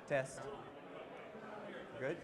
Test. Good?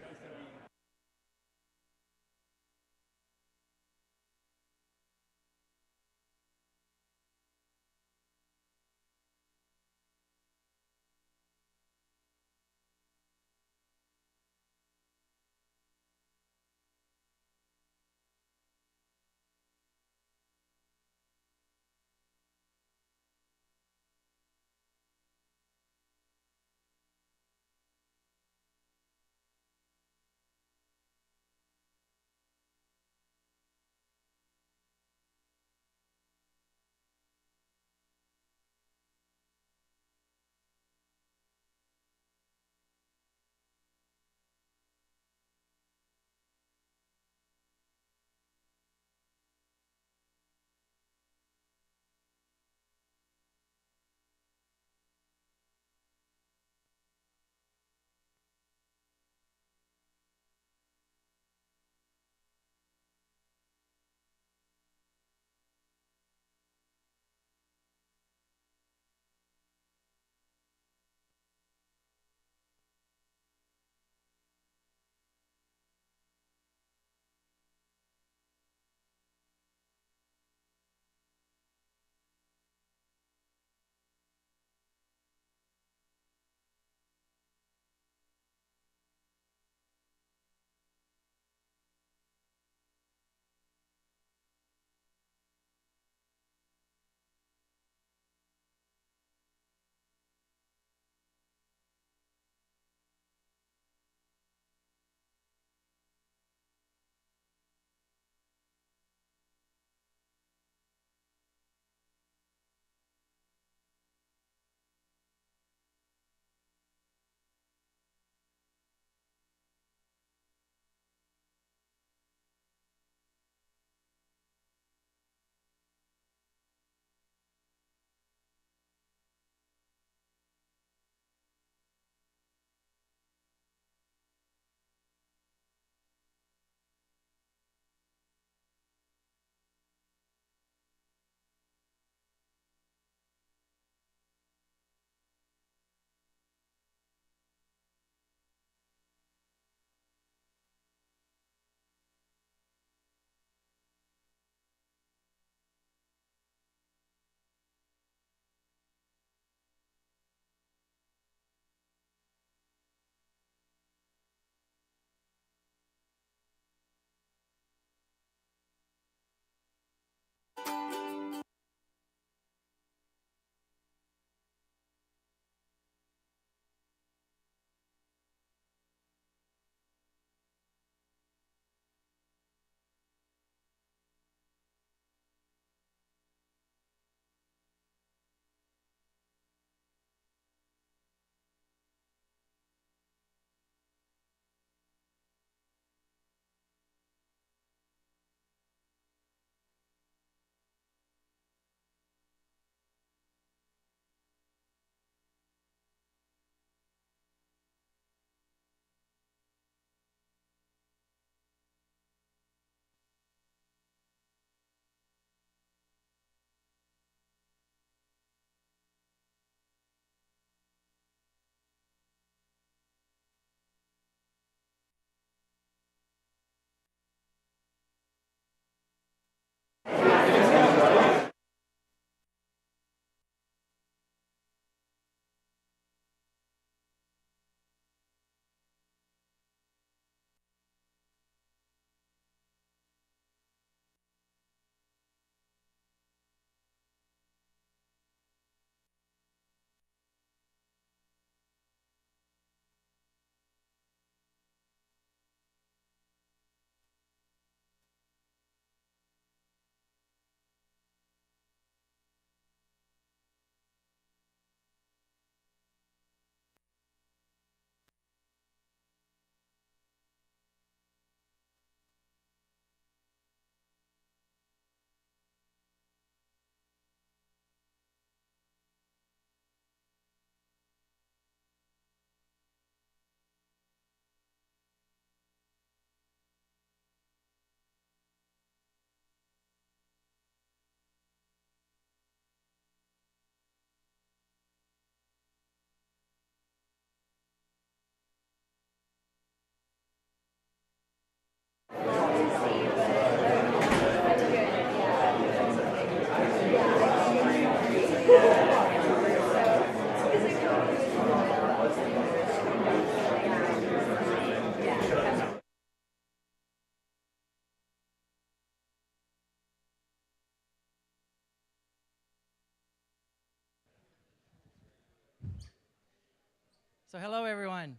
So hello, everyone.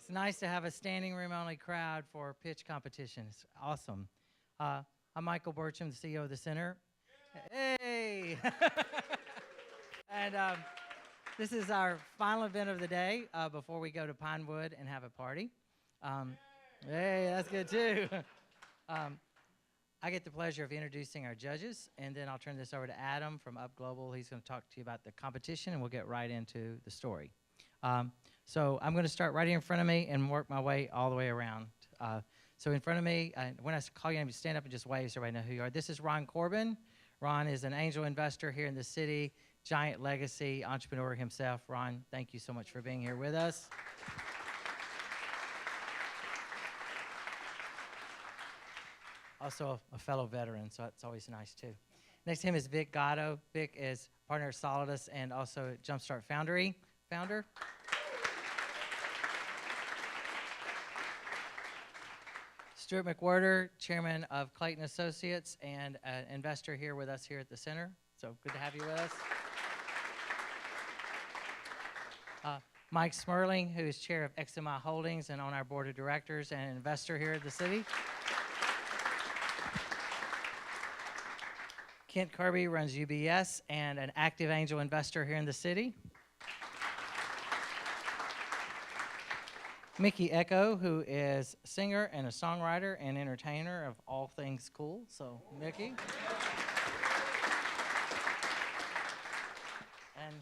It's nice to have a standing room only crowd for pitch competition. It's awesome. I'm Michael Burcham, the CEO of the center. Hey! And this is our final event of the day before we go to Pinewood and have a party. Hey, that's good too. I get the pleasure of introducing our judges, and then I'll turn this over to Adam from Up Global. He's going to talk to you about the competition, and we'll get right into the story. So I'm going to start right here in front of me and work my way all the way around. So in front of me, when I call your name, you stand up and just wave so everybody know who you are. This is Ron Corbin. Ron is an angel investor here in the city, giant legacy entrepreneur himself. Ron, thank you so much for being here with us. Also a fellow veteran, so it's always nice too. Next to him is Vic Gatto. Vic is partner of Solidus and also Jumpstart founder. Stuart McWhirter, chairman of Clayton Associates and an investor here with us here at the center. So good to have you with us. Mike Smerling, who is chair of XMI Holdings and on our board of directors and an investor here at the city. Kent Kirby runs UBS and an active angel investor here in the city. Mickey Echo, who is a singer and a songwriter and entertainer of all things cool. So, Mickey. And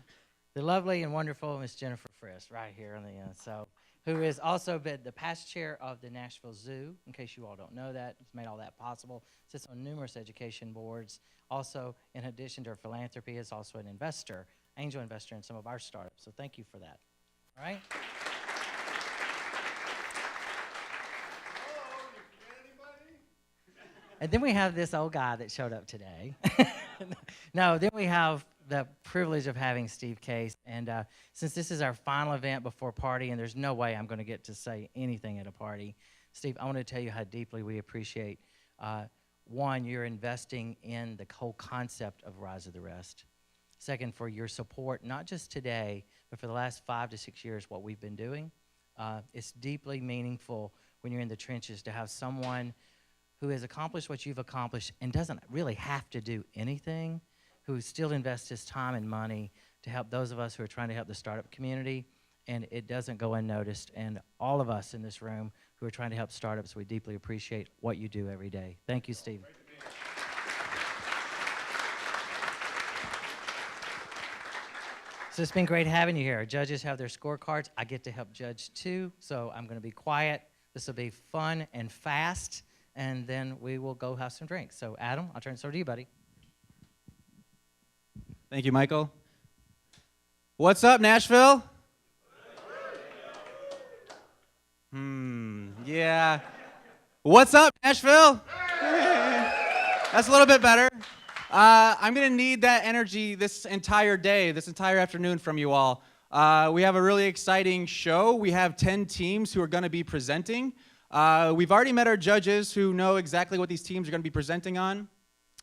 the lovely and wonderful Miss Jennifer Friss right here on the end. So, who has also been the past chair of the Nashville Zoo, in case you all don't know that. It's made all that possible. Sits on numerous education boards. Also, in addition to her philanthropy, is also an investor, angel investor in some of our startups. So thank you for that. All right? And then we have this old guy that showed up today. No, then we have the privilege of having Steve Case. And since this is our final event before party, and there's no way I'm going to get to say anything at a party, Steve, I want to tell you how deeply we appreciate, one, you're investing in the whole concept of Rise of the Rest. Second, for your support, not just today, but for the last 5 to 6 years, what we've been doing. It's deeply meaningful when you're in the trenches to have someone who has accomplished what you've accomplished and doesn't really have to do anything, who still invests his time and money to help those of us who are trying to help the startup community, and it doesn't go unnoticed. And all of us in this room who are trying to help startups, we deeply appreciate what you do every day. Thank you, Steve. So it's been great having you here. Our judges have their scorecards. I get to help judge too, so I'm going to be quiet. This will be fun and fast, and then we will go have some drinks. So Adam, I'll turn this over to you, buddy. Thank you, Michael. What's up, Nashville? Yeah. What's up, Nashville? That's a little bit better. I'm going to need that energy this entire day, this entire afternoon from you all. We have a really exciting show. We have 10 teams who are going to be presenting. We've already met our judges who know exactly what these teams are going to be presenting on.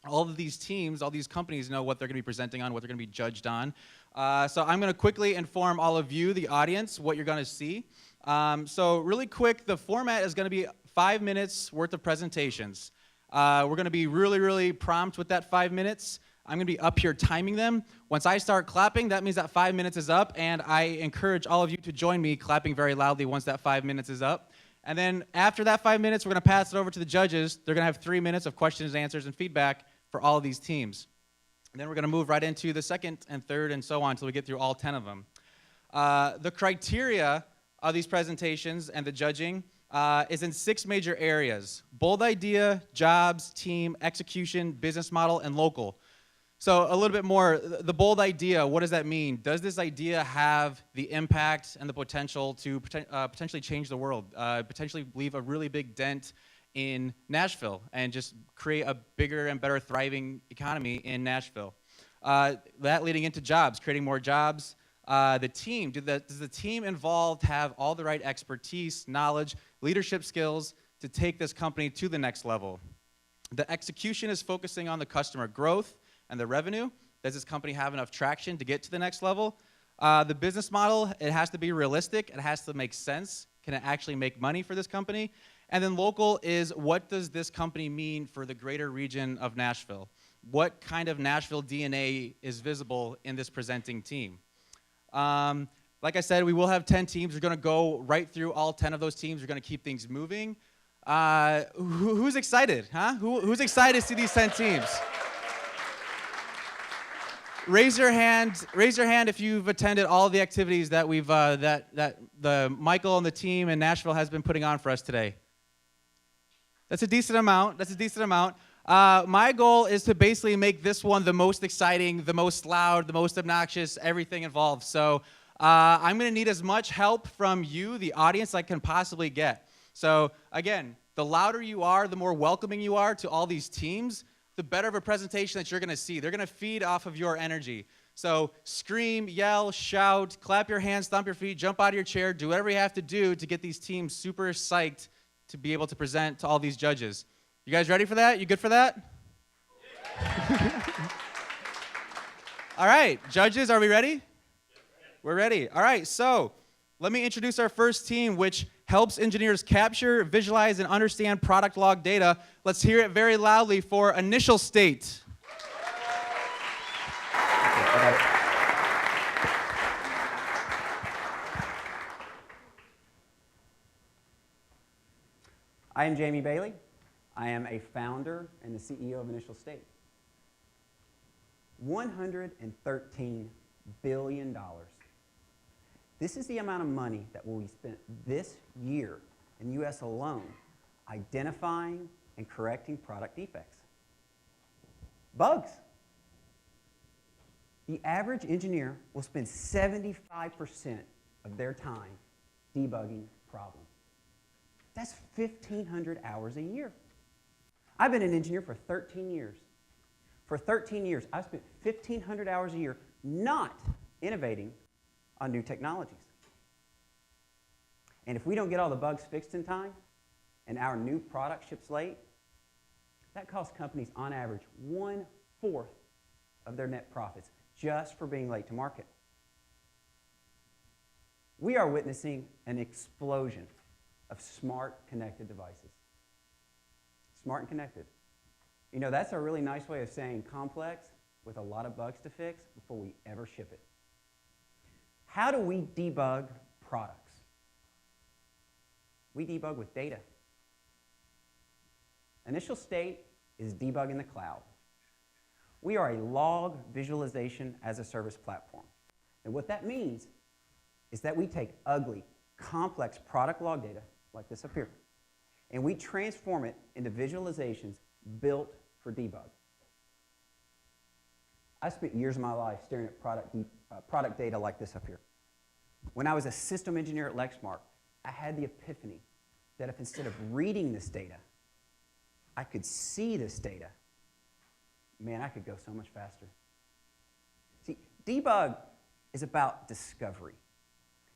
All of these teams, all these companies know what they're going to be presenting on, what they're going to be judged on. So I'm going to quickly inform all of you, the audience, what you're going to see. So really quick, the format is going to be 5 minutes worth of presentations. We're going to be really, really prompt with that 5 minutes. I'm going to be up here timing them. Once I start clapping, that means that 5 minutes is up, and I encourage all of you to join me clapping very loudly once that 5 minutes is up. And then after that 5 minutes, we're going to pass it over to the judges. They're going to have 3 minutes of questions, answers, and feedback for all of these teams. And then we're going to move right into the second and third and so on until we get through all 10 of them. The criteria of these presentations and the judging is in 6 major areas: bold idea, jobs, team, execution, business model, and local. So a little bit more, the bold idea, what does that mean? Does this idea have the impact and the potential to potentially change the world, potentially leave a really big dent in Nashville and just create a bigger and better thriving economy in Nashville? That leading into jobs, creating more jobs. The team, does the team involved have all the right expertise, knowledge, leadership skills to take this company to the next level? The execution is focusing on the customer growth and the revenue. Does this company have enough traction to get to the next level? The business model, it has to be realistic. It has to make sense. Can it actually make money for this company? And then local is, what does this company mean for the greater region of Nashville? What kind of Nashville DNA is visible in this presenting team? Like I said, we will have 10 teams. We're going to go right through all 10 of those teams. We're going to keep things moving. Who's excited? Huh? Who's excited to see these 10 teams? Raise your hand if you've attended all the activities that we've that the Michael and the team in Nashville has been putting on for us today. That's a decent amount. My goal is to basically make this one the most exciting, the most loud, the most obnoxious, everything involved. So I'm going to need as much help from you, the audience, I can possibly get. So again, the louder you are, the more welcoming you are to all these teams, the better of a presentation that you're going to see. They're going to feed off of your energy. So scream, yell, shout, clap your hands, stomp your feet, jump out of your chair, do whatever you have to do to get these teams super psyched to be able to present to all these judges. You guys ready for that? You good for that? All right, judges, are we ready? We're ready. All right, so let me introduce our first team, which helps engineers capture, visualize, and understand product log data. Let's hear it very loudly for Initial State. I am Jamie Bailey. I am a founder and the CEO of Initial State. $113 billion. This is the amount of money that will be spent this year in the U.S. alone identifying and correcting product defects. Bugs. The average engineer will spend 75% of their time debugging problems. That's 1,500 hours a year. I've been an engineer for 13 years. For 13 years, I've spent 1,500 hours a year not innovating on new technologies. And if we don't get all the bugs fixed in time, and our new product ships late, that costs companies on average 1/4 of their net profits just for being late to market. We are witnessing an explosion of smart connected devices. Smart and connected. You know, that's a really nice way of saying complex with a lot of bugs to fix before we ever ship it. How do we debug products? We debug with data. Initial State is debug in the cloud. We are a log visualization as a service platform. And what that means is that we take ugly, complex product log data, like this up here, and we transform it into visualizations built for debug. I spent years of my life staring at product data like this up here. When I was a system engineer at Lexmark, I had the epiphany that if instead of reading this data, I could see this data, man, I could go so much faster. See, debug is about discovery.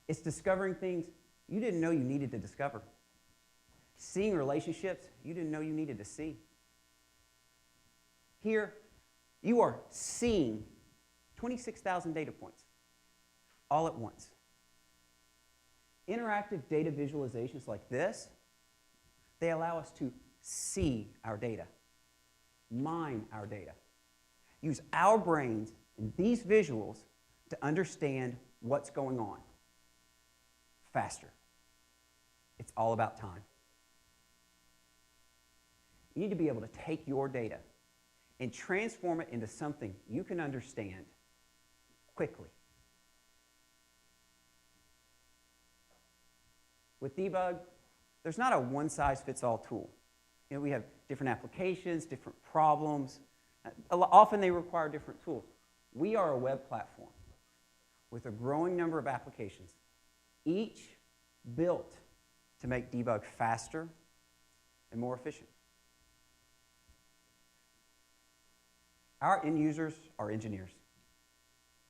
It's discovering things you didn't know you needed to discover. Seeing relationships you didn't know you needed to see. Here, you are seeing 26,000 data points all at once. Interactive data visualizations like this, they allow us to see our data, mine our data, use our brains and these visuals to understand what's going on faster. It's all about time. You need to be able to take your data and transform it into something you can understand quickly. With debug, there's not a one-size-fits-all tool. You know, we have different applications, different problems. Often they require different tools. We are a web platform with a growing number of applications, each built to make debug faster and more efficient. Our end users are engineers.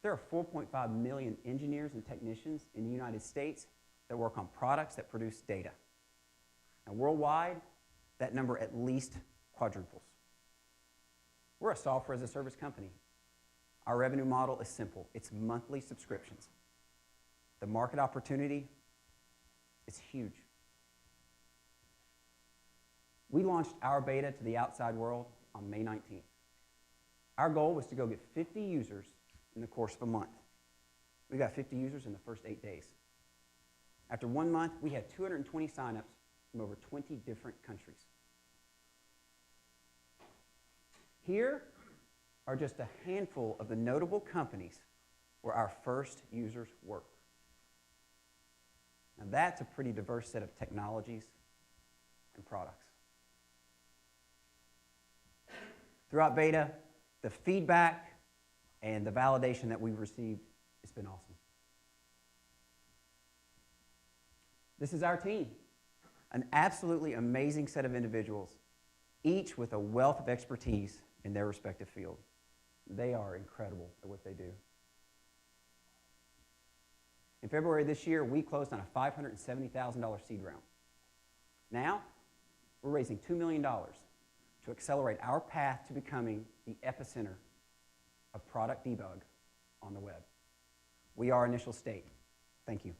There are 4.5 million engineers and technicians in the United States that work on products that produce data. And worldwide, that number at least quadruples. We're a software as a service company. Our revenue model is simple. It's monthly subscriptions. The market opportunity is huge. We launched our beta to the outside world on May 19th. Our goal was to go get 50 users in the course of a month. We got 50 users in the first 8 days. After 1 month, we had 220 signups from over 20 different countries. Here are just a handful of the notable companies where our first users work. Now that's a pretty diverse set of technologies and products. Throughout beta, the feedback and the validation that we've received has been awesome. This is our team, an absolutely amazing set of individuals, each with a wealth of expertise in their respective field. They are incredible at what they do. In February this year, we closed on a $570,000 seed round. Now, we're raising $2 million to accelerate our path to becoming the epicenter of product debug on the web. We are initial state. Thank you.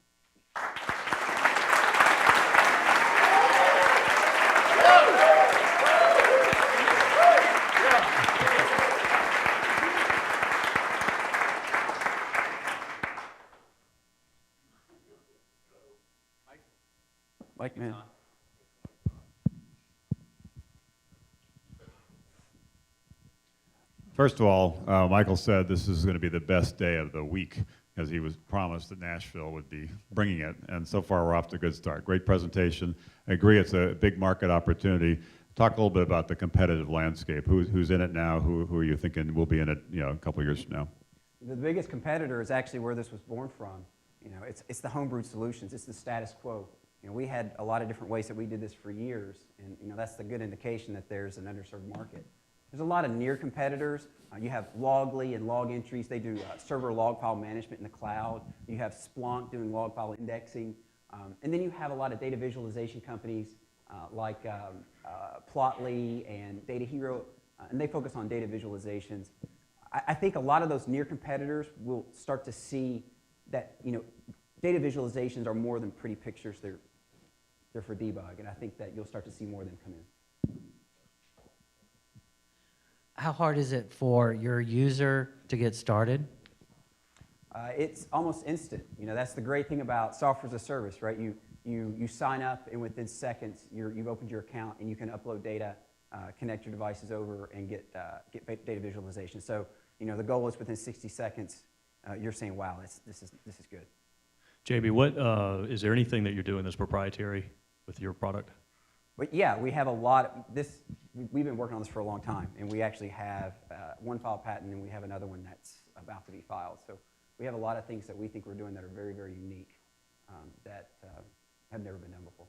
Mike, man. First of all, Michael said this is going to be the best day of the week because he was promised that Nashville would be bringing it, and so far we're off to a good start. Great presentation. I agree it's a big market opportunity. Talk a little bit about the competitive landscape. Who's in it now? Who are you thinking will be in it, a couple of years from now? The biggest competitor is actually where this was born from. It's the homebrewed solutions. It's the status quo. We had a lot of different ways that we did this for years, and that's the good indication that there's an underserved market. There's a lot of near competitors. You have Loggly and Log Entries. They do server log file management in the cloud. You have Splunk doing log file indexing. And then you have a lot of data visualization companies like Plotly and Data Hero, and they focus on data visualizations. I think a lot of those near competitors will start to see that data visualizations are more than pretty pictures. They're for debug, and I think that you'll start to see more of them come in. How hard is it for your user to get started? It's almost instant. That's the great thing about software as a service, right? You sign up, and within seconds, you've opened your account, and you can upload data, connect your devices over, and get data visualization. So, the goal is within 60 seconds, you're saying, "Wow, this is good." JB, what is there anything that you're doing that's proprietary with your product? But yeah, we have a lot. We've been working on this for a long time, and we actually have one filed patent, and we have another one that's about to be filed. So we have a lot of things that we think we're doing that are very, very unique that have never been done before.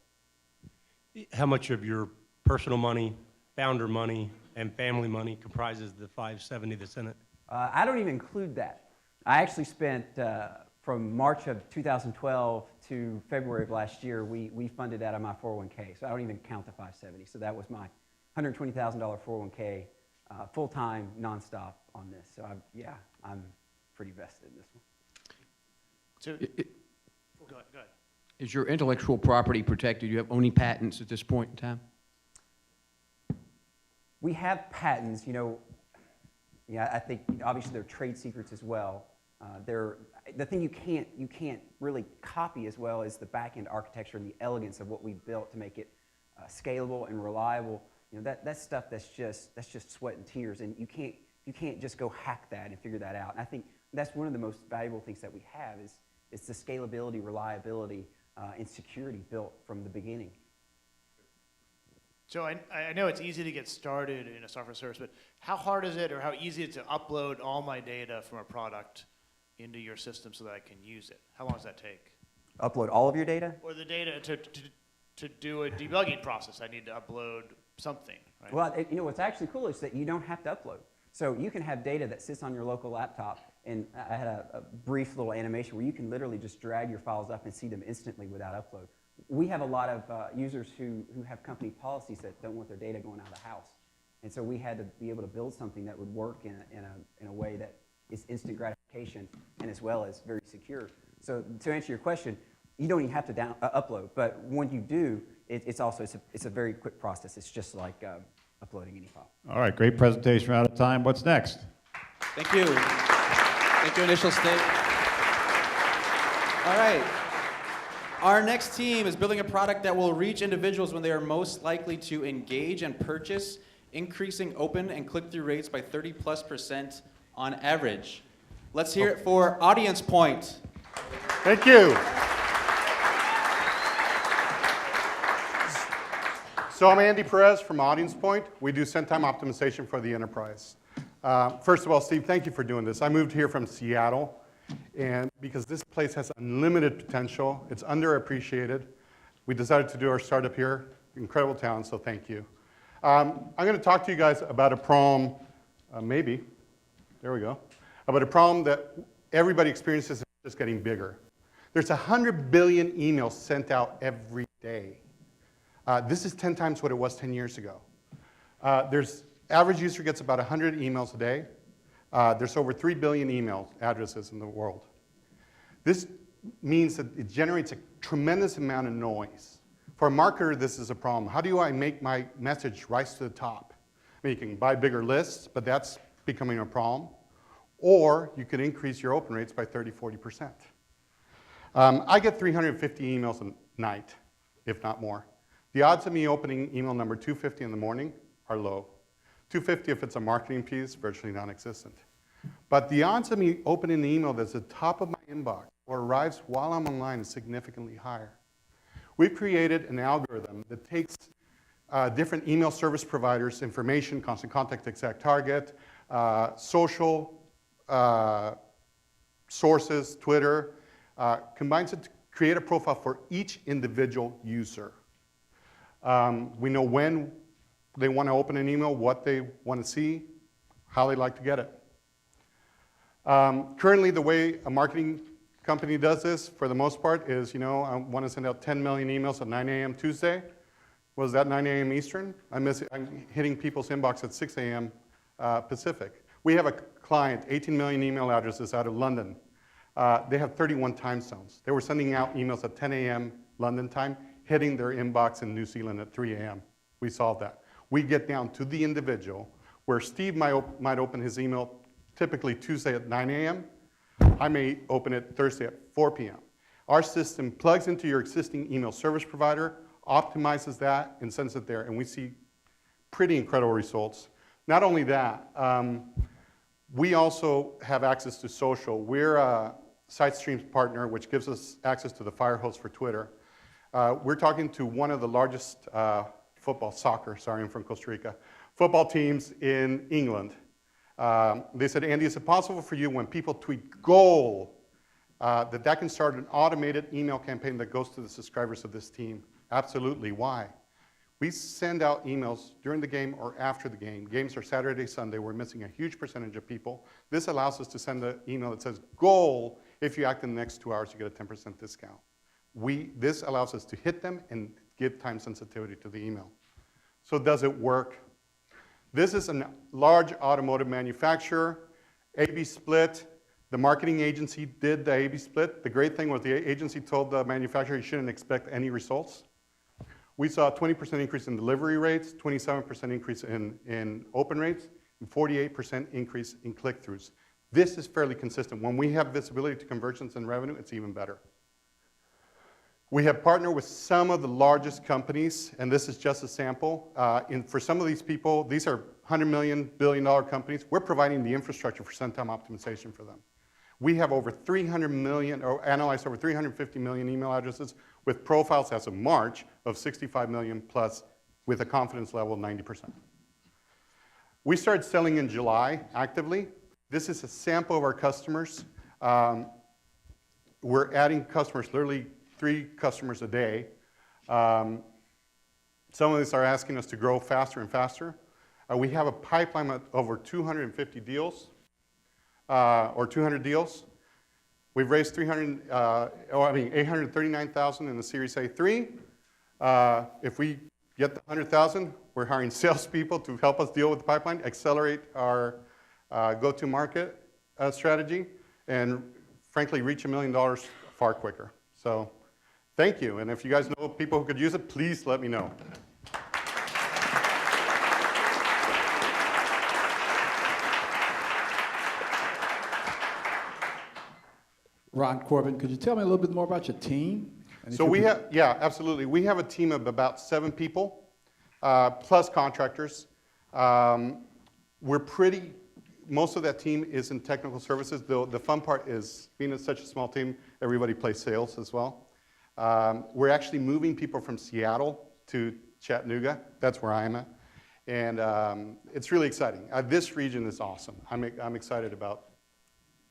How much of your personal money, founder money, and family money comprises the 570 that's in it? I don't even include that. I actually spent, from March of 2012 to February of last year, we funded out of my 401k, so I don't even count the 570. So that was my $120,000 401k, full-time, nonstop on this. So I'm pretty vested in this one. So, go ahead. Is your intellectual property protected? You have only patents at this point in time? We have patents, I think obviously they're trade secrets as well. The thing you can't really copy as well is the back-end architecture and the elegance of what we built to make it scalable and reliable. That's stuff that's just sweat and tears, and you can't just go hack that and figure that out. And I think that's one of the most valuable things that we have is the scalability, reliability, and security built from the beginning. So I know it's easy to get started in a software service, but how hard is it or how easy is it to upload all my data from a product into your system so that I can use it? How long does that take? Upload all of your data? Or the data to do a debugging process, I need to upload something, right? Well, what's actually cool is that you don't have to upload. So you can have data that sits on your local laptop, and I had a brief little animation where you can literally just drag your files up and see them instantly without upload. We have a lot of users who have company policies that don't want their data going out of the house. And so we had to be able to build something that would work in a way that is instant gratification and as well as very secure. So to answer your question, you don't even have to upload, but when you do, it's a very quick process. It's just like uploading any file. All right, great presentation. We're out of time. What's next? Thank you. Thank you, Initial State. All right. Our next team is building a product that will reach individuals when they are most likely to engage and purchase, increasing open and click-through rates by 30+% on average. Let's hear it for Audience Point. Thank you. So I'm Andy Perez from Audience Point. We do send time optimization for the enterprise. First of all, Steve, thank you for doing this. I moved here from Seattle, and because this place has unlimited potential, it's underappreciated. We decided to do our startup here. Incredible town, so thank you. I'm going to talk to you guys about a problem, there we go, about a problem that everybody experiences, just getting bigger. There's 100 billion emails sent out every day. This is 10 times what it was 10 years ago. Average user gets about 100 emails a day. There's over 3 billion email addresses in the world. This means that it generates a tremendous amount of noise. For a marketer, this is a problem. How do I make my message rise to the top? I mean, you can buy bigger lists, but that's becoming a problem. Or you could increase your open rates by 30–40%. I get 350 emails a night, if not more. The odds of me opening email number 250 in the morning are low. 250 if it's a marketing piece, virtually non-existent. But the odds of me opening the email that's at the top of my inbox or arrives while I'm online is significantly higher. We've created an algorithm that takes different email service providers' information, constant contact, exact target, social sources, Twitter, combines it to create a profile for each individual user. We know when they want to open an email, what they want to see, how they like to get it. Currently, the way a marketing company does this, for the most part, is, I want to send out 10 million emails at 9 a.m. Tuesday. Was that 9 a.m. Eastern? I'm hitting people's inbox at 6 a.m. Pacific. We have a client, 18 million email addresses out of London. They have 31 time zones. They were sending out emails at 10 a.m. London time, hitting their inbox in New Zealand at 3 a.m. We solved that. We get down to the individual, where Steve might open his email typically Tuesday at 9 a.m. I may open it Thursday at 4 p.m. Our system plugs into your existing email service provider, optimizes that, and sends it there, and we see pretty incredible results. Not only that, we also have access to social. We're a SiteStream's partner, which gives us access to the Firehose for Twitter. We're talking to one of the largest I'm from Costa Rica, football teams in England. They said, Andy, is it possible for you when people tweet goal, that can start an automated email campaign that goes to the subscribers of this team? Absolutely. Why? We send out emails during the game or after the game. Games are Saturday, Sunday. We're missing a huge percentage of people. This allows us to send an email that says, goal, if you act in the next 2 hours, you get a 10% discount. This allows us to hit them and give time sensitivity to the email. So does it work? This is a large automotive manufacturer, A/B split. The marketing agency did the A/B split. The great thing was the agency told the manufacturer you shouldn't expect any results. We saw a 20% increase in delivery rates, 27% increase in open rates, and 48% increase in click-throughs. This is fairly consistent. When we have visibility to conversions and revenue, it's even better. We have partnered with some of the largest companies, and this is just a sample. For some of these people, these are $100 million, billion-dollar companies. We're providing the infrastructure for send time optimization for them. We have over 300 million, or analyzed over 350 million email addresses with profiles as of March of 65 million plus with a confidence level of 90%. We started selling in July actively. This is a sample of our customers. We're adding customers, literally 3 customers a day. Some of these are asking us to grow faster and faster. We have a pipeline of over 250 deals, or 200 deals. We've raised $839,000 in the Series A3. If we get the 100,000, we're hiring salespeople to help us deal with the pipeline, accelerate our go-to-market strategy and frankly reach $1 million far quicker. So thank you. And if you guys know people who could use it, please let me know. Ron Corbin, could you tell me a little bit more about your team? And if So you we could- have, yeah, absolutely. We have a team of about 7 people, plus contractors. Most of that team is in technical services. The fun part is being such a small team, everybody plays sales as well. We're actually moving people from Seattle to Chattanooga. That's where I am at. And it's really exciting. This region is awesome. I'm excited about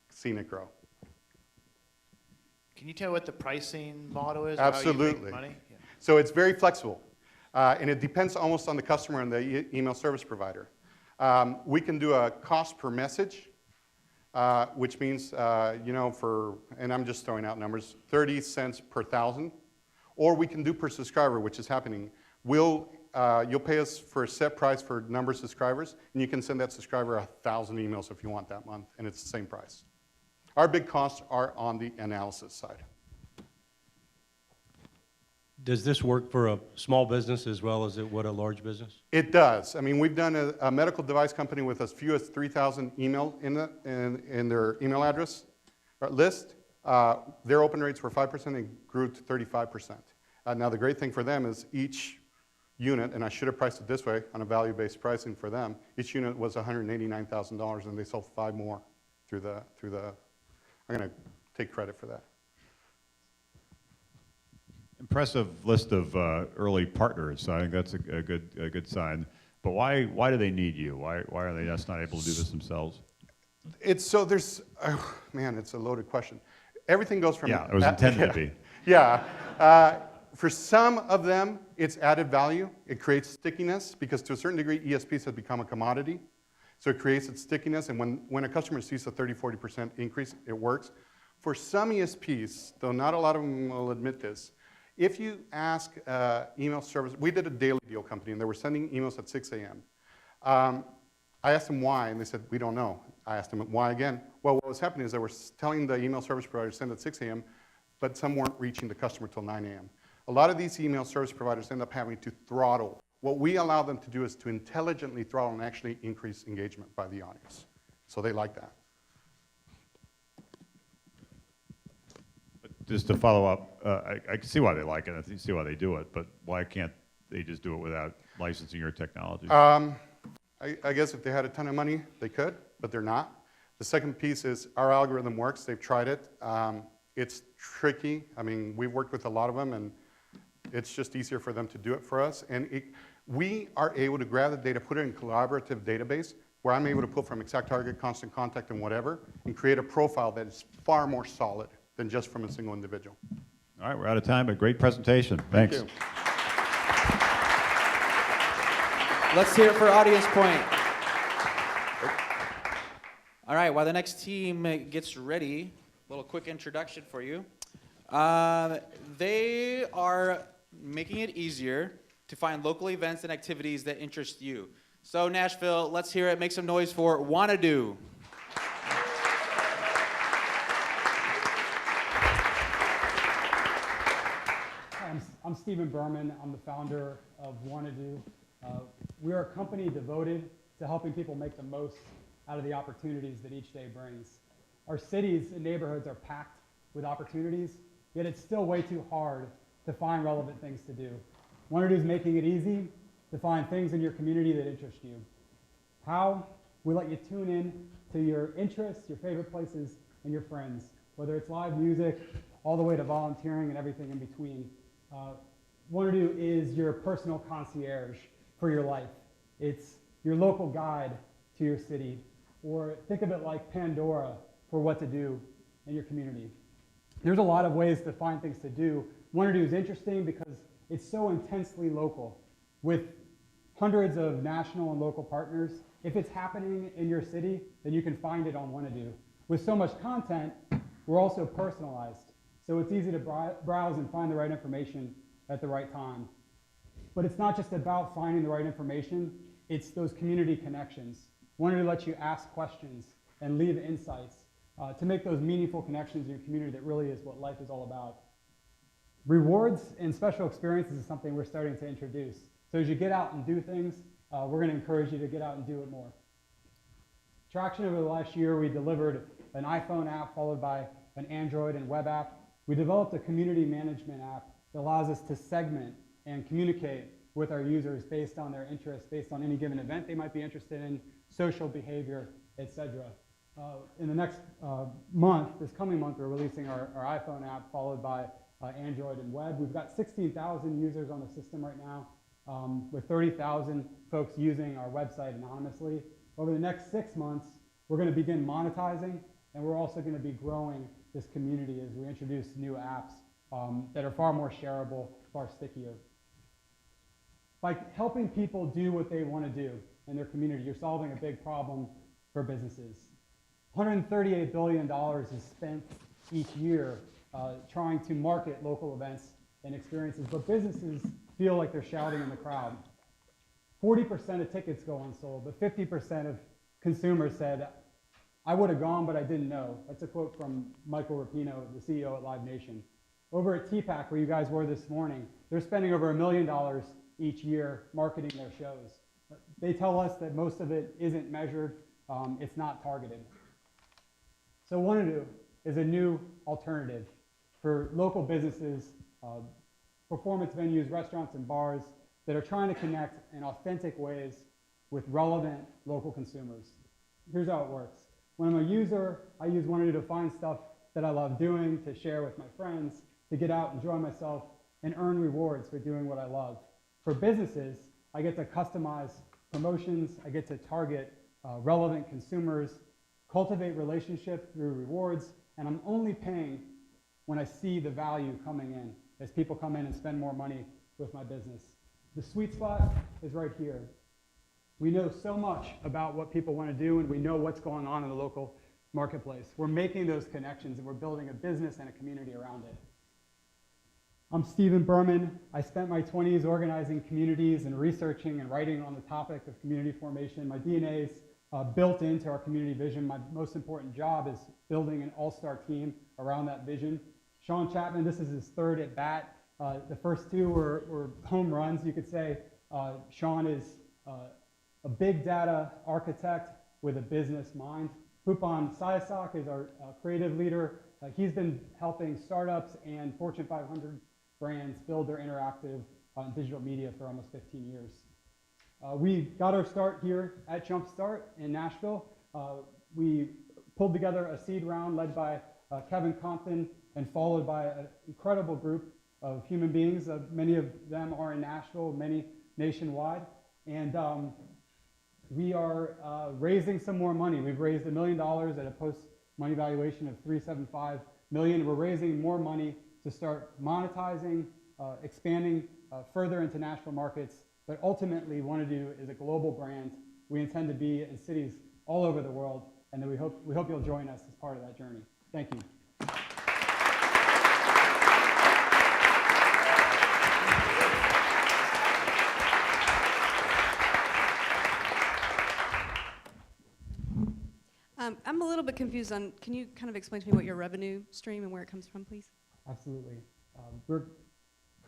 seeing it grow. Can you tell what the pricing model is? Or how you Absolutely. make money? Yeah. So it's very flexible, and it depends almost on the customer and the email service provider. We can do a cost per message, which means, and I'm just throwing out numbers, 30 cents per 1,000, or we can do per subscriber, which is happening. You'll pay us for a set price for number of subscribers, and you can send that subscriber 1,000 emails if you want that month, and it's the same price. Our big costs are on the analysis side. Does this work for a small business as well as it would a large business? It does. I mean, we've done a medical device company with as few as 3,000 email in their email address list. Their open rates were 5% and grew to 35%. Now, the great thing for them is each unit, and I should have priced it this way on a value-based pricing for them, each unit was $189,000, and they sold 5 more through the. I'm going to take credit for that. Impressive list of early partners. I think that's a good sign. But why do they need you? Why are they just not able to do this themselves? It's a loaded question. Everything goes from Yeah, it was intended to be. Yeah. For some of them, it's added value. It creates stickiness because to a certain degree, ESPs have become a commodity. So it creates its stickiness, and when a customer sees a 30-40% increase, it works. For some ESPs, though not a lot of them will admit this, if you ask email service, we did a daily deal company, and they were sending emails at 6 a.m. I asked them why, and they said, we don't know. I asked them why again. Well, what was happening is they were telling the email service provider to send at 6 a.m., but some weren't reaching the customer till 9 a.m. A lot of these email service providers end up having to throttle. What we allow them to do is to intelligently throttle and actually increase engagement by the audience. So they like that. But just to follow up, I can see why they like it. I can see why they do it. But why can't they just do it without licensing your technology? I guess if they had a ton of money, they could, but they're not. The second piece is our algorithm works. They've tried it. It's tricky. I mean, we've worked with a lot of them, and it's just easier for them to do it for us. And we are able to grab the data, put it in a collaborative database where I'm able to pull from exact target, constant contact, and whatever, and create a profile that is far more solid than just from a single individual. All right, we're out of time, but great presentation. Thanks. Thank you. Let's hear it for Audience Point. All right, while the next team gets ready, a little quick introduction for you. They are making it easier to find local events and activities that interest you. So Nashville, let's hear it. Make some noise for Wanna Do. I'm Stephen Berman. I'm the founder of Wanna Do. We are a company devoted to helping people make the most out of the opportunities that each day brings. Our cities and neighborhoods are packed with opportunities, yet it's still way too hard to find relevant things to do. Wanna Do is making it easy to find things in your community that interest you. How? We let you tune in to your interests, your favorite places, and your friends, whether it's live music, all the way to volunteering and everything in between. Wanna Do is your personal concierge for your life. It's your local guide to your city, or think of it like Pandora for what to do in your community. There's a lot of ways to find things to do. Wanna Do is interesting because it's so intensely local. With hundreds of national and local partners, if it's happening in your city, then you can find it on Wanna Do. With so much content, we're also personalized. So it's easy to browse and find the right information at the right time. But it's not just about finding the right information, it's those community connections. Wanna Do lets you ask questions and leave insights to make those meaningful connections in your community that really is what life is all about. Rewards and special experiences is something we're starting to introduce. So as you get out and do things, we're going to encourage you to get out and do it more. Traction over the last year, we delivered an iPhone app followed by an Android and web app. We developed a community management app that allows us to segment and communicate with our users based on their interests, based on any given event they might be interested in, social behavior, etc. In the next month, this coming month, we're releasing our iPhone app followed by Android and web. We've got 16,000 users on the system right now, with 30,000 folks using our website anonymously. Over the next 6 months, we're going to begin monetizing, and we're also going to be growing this community as we introduce new apps that are far more shareable, far stickier. By helping people do what they want to do in their community, you're solving a big problem for businesses. $138 billion is spent each year trying to market local events and experiences, but businesses feel like they're shouting in the crowd. 40% of tickets go unsold, but 50% of consumers said, I would have gone, but I didn't know. That's a quote from Michael Rapino, the CEO at Live Nation. Over at TPAC, where you guys were this morning, they're spending over $1 million each year marketing their shows. They tell us that most of it isn't measured, it's not targeted. So Wanadu is a new alternative for local businesses, performance venues, restaurants, and bars that are trying to connect in authentic ways with relevant local consumers. Here's how it works. When I'm a user, I use Wanadu to find stuff that I love doing, to share with my friends, to get out, enjoy myself, and earn rewards for doing what I love. For businesses, I get to customize promotions, I get to target relevant consumers, cultivate relationship through rewards, and I'm only paying when I see the value coming in, as people come in and spend more money with my business. The sweet spot is right here. We know so much about what people want to do, and we know what's going on in the local marketplace. We're making those connections, and we're building a business and a community around it. I'm Stephen Berman. I spent my 20s organizing communities and researching and writing on the topic of community formation. My DNA is built into our community vision. My most important job is building an all-star team around that vision. Sean Chapman, this is his third at bat. The first two were home runs, you could say. Sean is a big data architect with a business mind. Pupan Sayasak is our creative leader. He's been helping startups and Fortune 500 brands build their interactive digital media for almost 15 years. We got our start here at Jumpstart in Nashville. We pulled together a seed round led by Kevin Compton and followed by an incredible group of human beings. Many of them are in Nashville, many nationwide. And we are raising some more money. We've raised $1 million at a post-money valuation of $375 million. We're raising more money to start monetizing, expanding further into national markets. But ultimately, Wanadu is a global brand. We intend to be in cities all over the world, and we hope you'll join us as part of that journey. Thank you. I'm a little bit confused on, can you kind of explain to me what your revenue stream and where it comes from, please? Absolutely. We're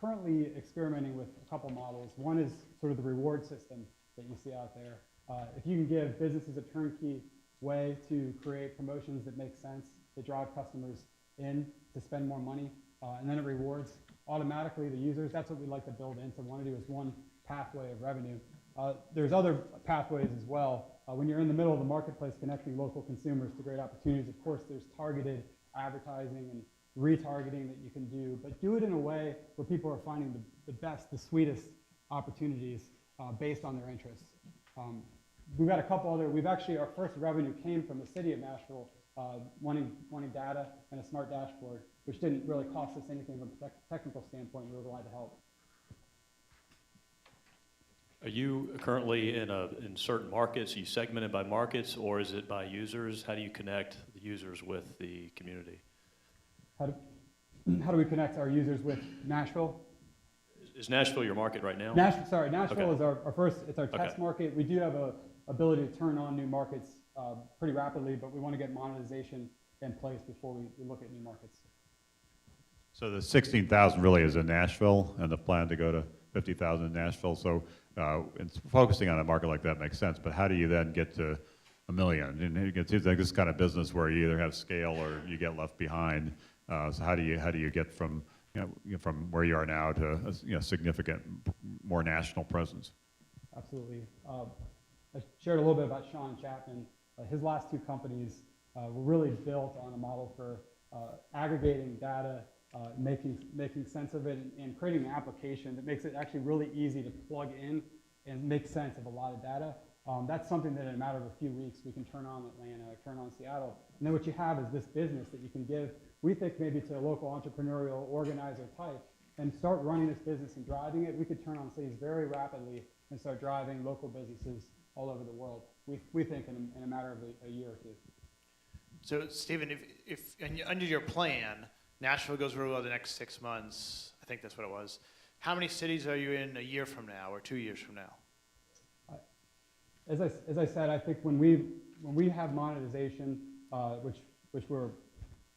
currently experimenting with a couple models. One is sort of the reward system that you see out there. If you can give businesses a turnkey way to create promotions that make sense, that drive customers in to spend more money, and then it rewards automatically the users, that's what we like to build into Wanadu as one pathway of revenue. There's other pathways as well. When you're in the middle of the marketplace connecting local consumers to great opportunities, of course, there's targeted advertising and retargeting that you can do, but do it in a way where people are finding the best, the sweetest opportunities based on their interests. We've got a couple other, our first revenue came from the city of Nashville wanting data and a smart dashboard, which didn't really cost us anything from a technical standpoint. We were glad to help. Are you currently in certain markets? Are you segmented by markets, or is it by users? How do you connect the users with the community? How do we connect our users with Nashville? Is Nashville your market right now? Nashville Okay. is our first, it's our test Okay. market. We do have a ability to turn on new markets pretty rapidly, but we want to get monetization in place before we look at new markets. So the 16,000 really is in Nashville, and the plan to go to 50,000 in Nashville. So it's focusing on a market like that makes sense. But how do you then get to 1 million? And it seems like this kind of business where you either have scale or you get left behind. So how do you get from from where you are now to a significant, more national presence? Absolutely. I shared a little bit about Sean Chapman. His last two companies were really built on a model for aggregating data, making sense of it, and creating an application that makes it actually really easy to plug in and make sense of a lot of data. That's something that in a matter of a few weeks we can turn on Atlanta, turn on Seattle, and then what you have is this business that you can give, we think, maybe to a local entrepreneurial organizer type, and start running this business and driving it. We could turn on cities very rapidly and start driving local businesses all over the world. We think in a matter of a year or two. So, Stephen, if under your plan, Nashville goes really well the next 6 months, I think that's what it was. How many cities are you in a year from now or 2 years from now? As I said, I think when we have monetization, which we're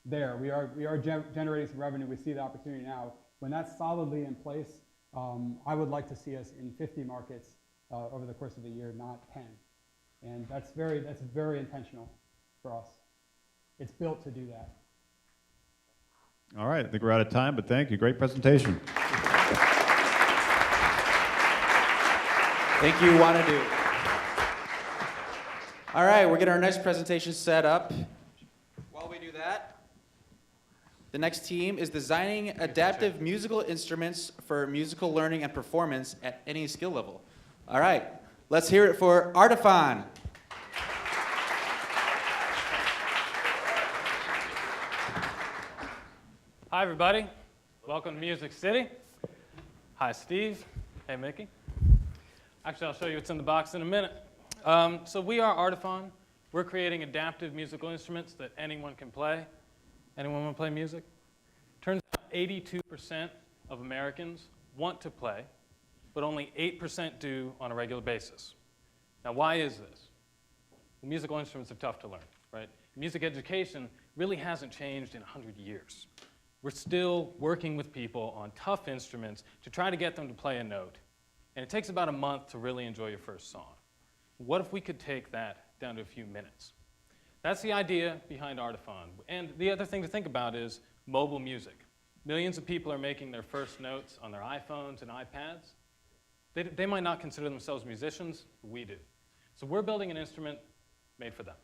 there, we are generating some revenue. We see the opportunity now. When that's solidly in place, I would like to see us in 50 markets over the course of a year, not 10. And that's very intentional for us. It's built to do that. All right, I think we're out of time, but thank you. Great presentation. Thank you, Wanadu. All right, we're getting our next presentation set up. While we do that, the next team is designing adaptive musical instruments for musical learning and performance at any skill level. All right, let's hear it for Artifon. Hi, everybody. Welcome to Music City. Hi, Steve. Hey, Mickey. Actually, I'll show you what's in the box in a minute. So we are Artifon. We're creating adaptive musical instruments that anyone can play. Anyone want to play music? Turns out 82% of Americans want to play, but only 8% do on a regular basis. Now, why is this? Well, musical instruments are tough to learn, right? Music education really hasn't changed in 100 years. We're still working with people on tough instruments to try to get them to play a note. And it takes about a month to really enjoy your first song. What if we could take that down to a few minutes? That's the idea behind Artifon. And the other thing to think about is mobile music. Millions of people are making their first notes on their iPhones and iPads. They might not consider themselves musicians, but we do. So we're building an instrument made for them.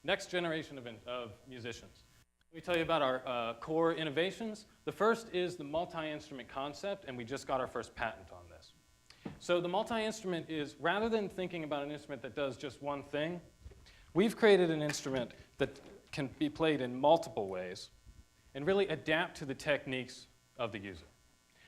Next generation of musicians. Let me tell you about our core innovations. The first is the multi-instrument concept, and we just got our first patent on this. So the multi-instrument is, rather than thinking about an instrument that does just one thing, we've created an instrument that can be played in multiple ways and really adapt to the techniques of the user.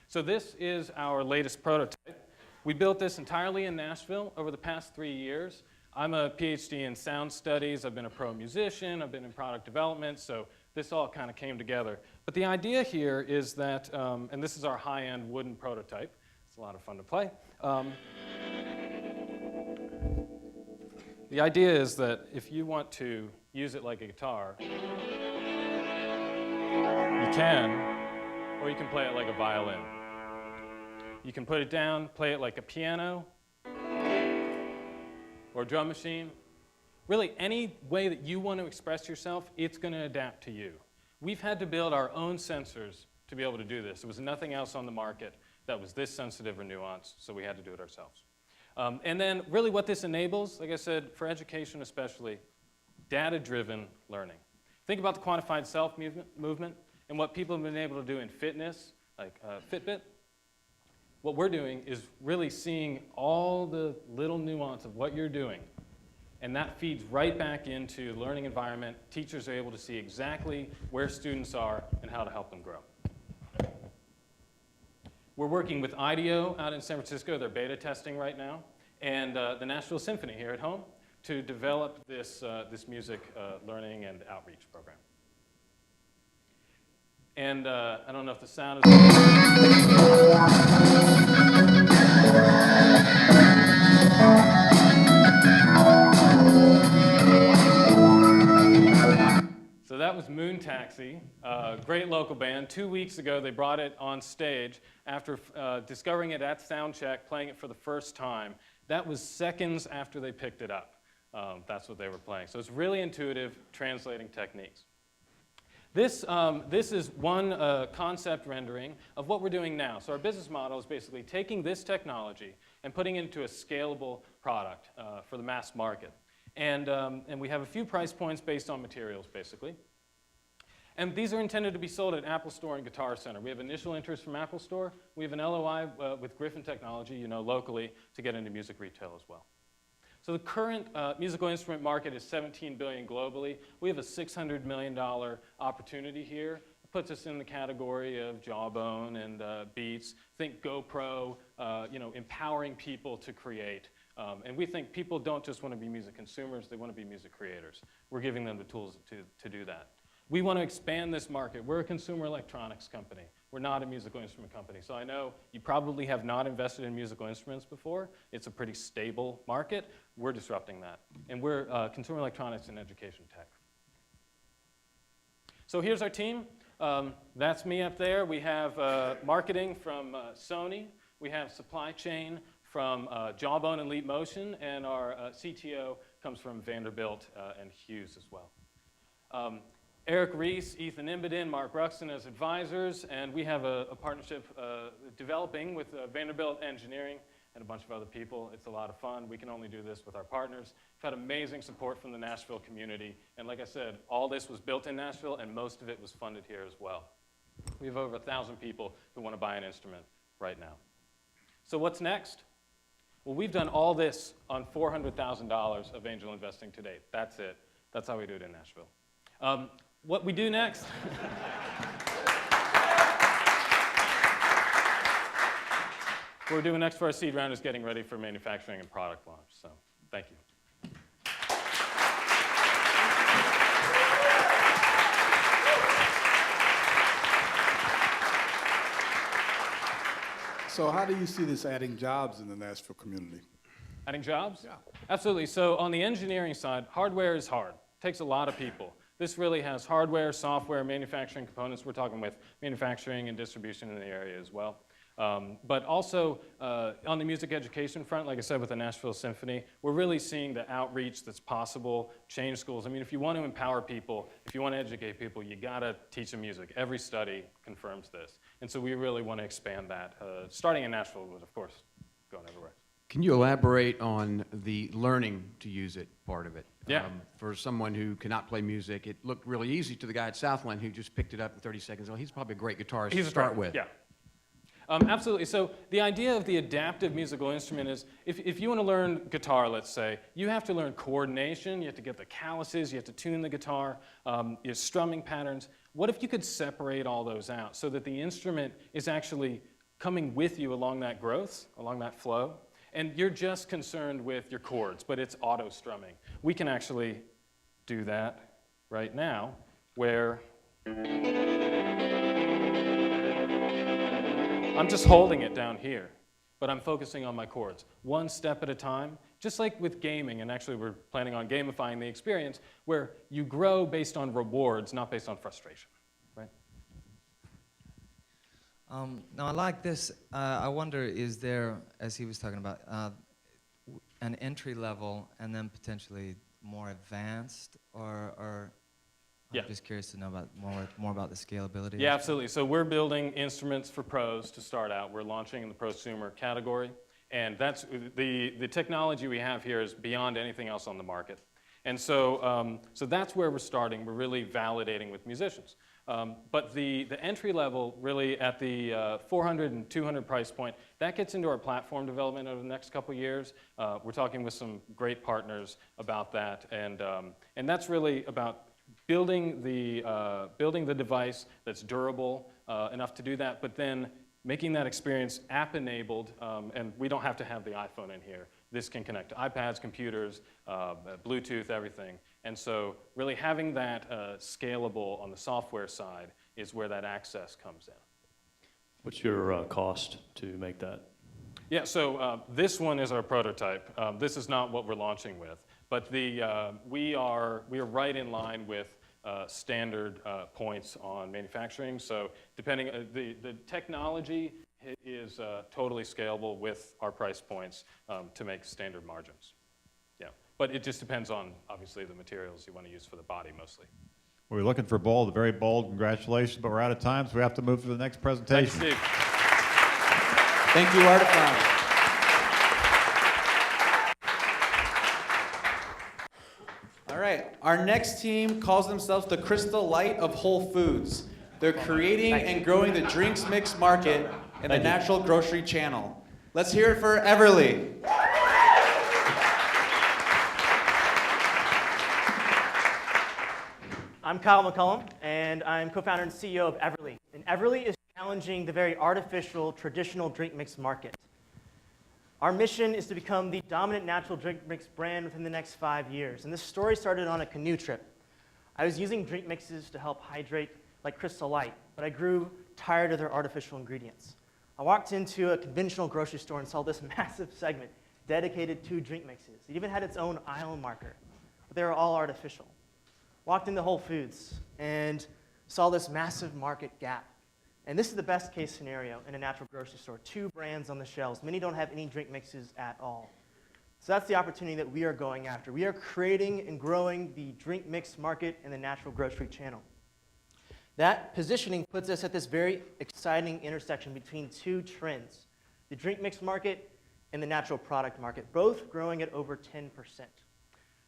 So this is our latest prototype. We built this entirely in Nashville over the past 3 years. I'm a PhD in sound studies. I've been a pro musician. I've been in product development. So this all kind of came together. But the idea here is that, and this is our high-end wooden prototype. It's a lot of fun to play. The idea is that if you want to use it like a guitar, you can, or you can play it like a violin. You can put it down, play it like a piano, or a drum machine. Really, any way that you want to express yourself, it's going to adapt to you. We've had to build our own sensors to be able to do this. There was nothing else on the market that was this sensitive or nuanced, so we had to do it ourselves. And then really what this enables, like I said, for education especially, data-driven learning. Think about the quantified self movement and what people have been able to do in fitness, like Fitbit. What we're doing is really seeing all the little nuance of what you're doing, and that feeds right back into the learning environment. Teachers are able to see exactly where students are and how to help them grow. We're working with IDEO out in San Francisco. They're beta testing right now, and the Nashville Symphony here at home to develop this music learning and outreach program. And I don't know if the sound is... Taxi, great local band. 2 weeks ago, they brought it on stage after discovering it at soundcheck, playing it for the first time. That was seconds after they picked it up. That's what they were playing. So it's really intuitive, translating techniques. This is one concept rendering of what we're doing now. So our business model is basically taking this technology and putting it into a scalable product for the mass market. And we have a few price points based on materials, basically. And these are intended to be sold at Apple Store and Guitar Center. We have initial interest from Apple Store. We have an LOI with Griffin Technology, locally, to get into music retail as well. So the current musical instrument market is $17 billion globally. We have a $600 million opportunity here. It puts us in the category of Jawbone and Beats. Think GoPro, empowering people to create. And we think people don't just want to be music consumers, they want to be music creators. We're giving them the tools to do that. We want to expand this market. We're a consumer electronics company. We're not a musical instrument company. So I know you probably have not invested in musical instruments before. It's a pretty stable market. We're disrupting that. And we're consumer electronics and education tech. So here's our team. That's me up there. We have marketing from Sony. We have supply chain from Jawbone and Leap Motion. And our CTO comes from Vanderbilt and Hughes as well. Eric Reese, Ethan Imbedin, Mark Ruxton as advisors, and we have a partnership developing with Vanderbilt Engineering and a bunch of other people. It's a lot of fun. We can only do this with our partners. We've had amazing support from the Nashville community, and like I said, all this was built in Nashville, and most of it was funded here as well. We have over 1,000 people who want to buy an instrument right now. So what's next? Well, we've done all this on $400,000 of angel investing to date. That's it. That's how we do it in Nashville. What we do next? What we're doing next for our seed round is getting ready for manufacturing and product launch. So, thank you. So how do you see this adding jobs in the Nashville community? Adding jobs? Yeah. Absolutely. So on the engineering side, hardware is hard. It takes a lot of people. This really has hardware, software, manufacturing components. We're talking with manufacturing and distribution in the area as well. But also on the music education front, like I said with the Nashville Symphony, we're really seeing the outreach that's possible, change schools. I mean, if you want to empower people, if you want to educate people, you gotta teach them music. Every study confirms this. And so we really want to expand that, starting in Nashville, but of course, going everywhere. Can you elaborate on the learning to use it part of it? Yeah. For someone who cannot play music, it looked really easy to the guy at Southland who just picked it up in 30 seconds. Oh, he's probably a great guitarist to start with. Yeah. Absolutely. So the idea of the adaptive musical instrument is if you want to learn guitar, let's say, you have to learn coordination. You have to get the calluses. You have to tune the guitar, your strumming patterns. What if you could separate all those out so that the instrument is actually coming with you along that growth, along that flow? And you're just concerned with your chords, but it's auto strumming. We can actually do that right now, where I'm just holding it down here, but I'm focusing on my chords, one step at a time, just like with gaming, and actually we're planning on gamifying the experience, where you grow based on rewards, not based on frustration, right? Now, I like this. I wonder, is there, as he was talking about, an entry level and then potentially more advanced, or Yeah. I'm just curious to know about more about the scalability. Yeah, absolutely. So we're building instruments for pros to start out. We're launching in the prosumer category, and that's the technology we have here is beyond anything else on the market. And so, so that's where we're starting. We're really validating with musicians. But the entry level, really at the 400 and 200 price point, that gets into our platform development over the next couple of years. We're talking with some great partners about that, and that's really about building the device that's durable enough to do that, but then making that experience app-enabled, and we don't have to have the iPhone in here. This can connect to iPads, computers, Bluetooth, everything. And so really having that scalable on the software side is where that access comes in. What's your cost to make that? Yeah, so this one is our prototype. This is not what we're launching with, but we are right in line with standard points on manufacturing. So depending, the technology is totally scalable with our price points to make standard margins. Yeah, but it just depends on, obviously, the materials you want to use for the body mostly. We're looking for bold, very bold. Congratulations, but we're out of time, so we have to move to the next presentation. Thanks, Steve. Thank you, Artifon. All right, our next team calls themselves the Crystal Light of Whole Foods. They're creating and growing the drinks mix market in the natural grocery channel. Let's hear it for Everly. I'm Kyle McCullum, and I'm co-founder and CEO of Everly. And Everly is challenging the very artificial, traditional drink mix market. Our mission is to become the dominant natural drink mix brand within the next 5 years. And this story started on a canoe trip. I was using drink mixes to help hydrate like Crystal Light, but I grew tired of their artificial ingredients. I walked into a conventional grocery store and saw this massive segment dedicated to drink mixes. It even had its own aisle marker, but they were all artificial. Walked into Whole Foods and saw this massive market gap. And this is the best case scenario in a natural grocery store. 2 brands on the shelves. Many don't have any drink mixes at all. So that's the opportunity that we are going after. We are creating and growing the drink mix market in the natural grocery channel. That positioning puts us at this very exciting intersection between 2 trends, the drink mix market and the natural product market, both growing at over 10%.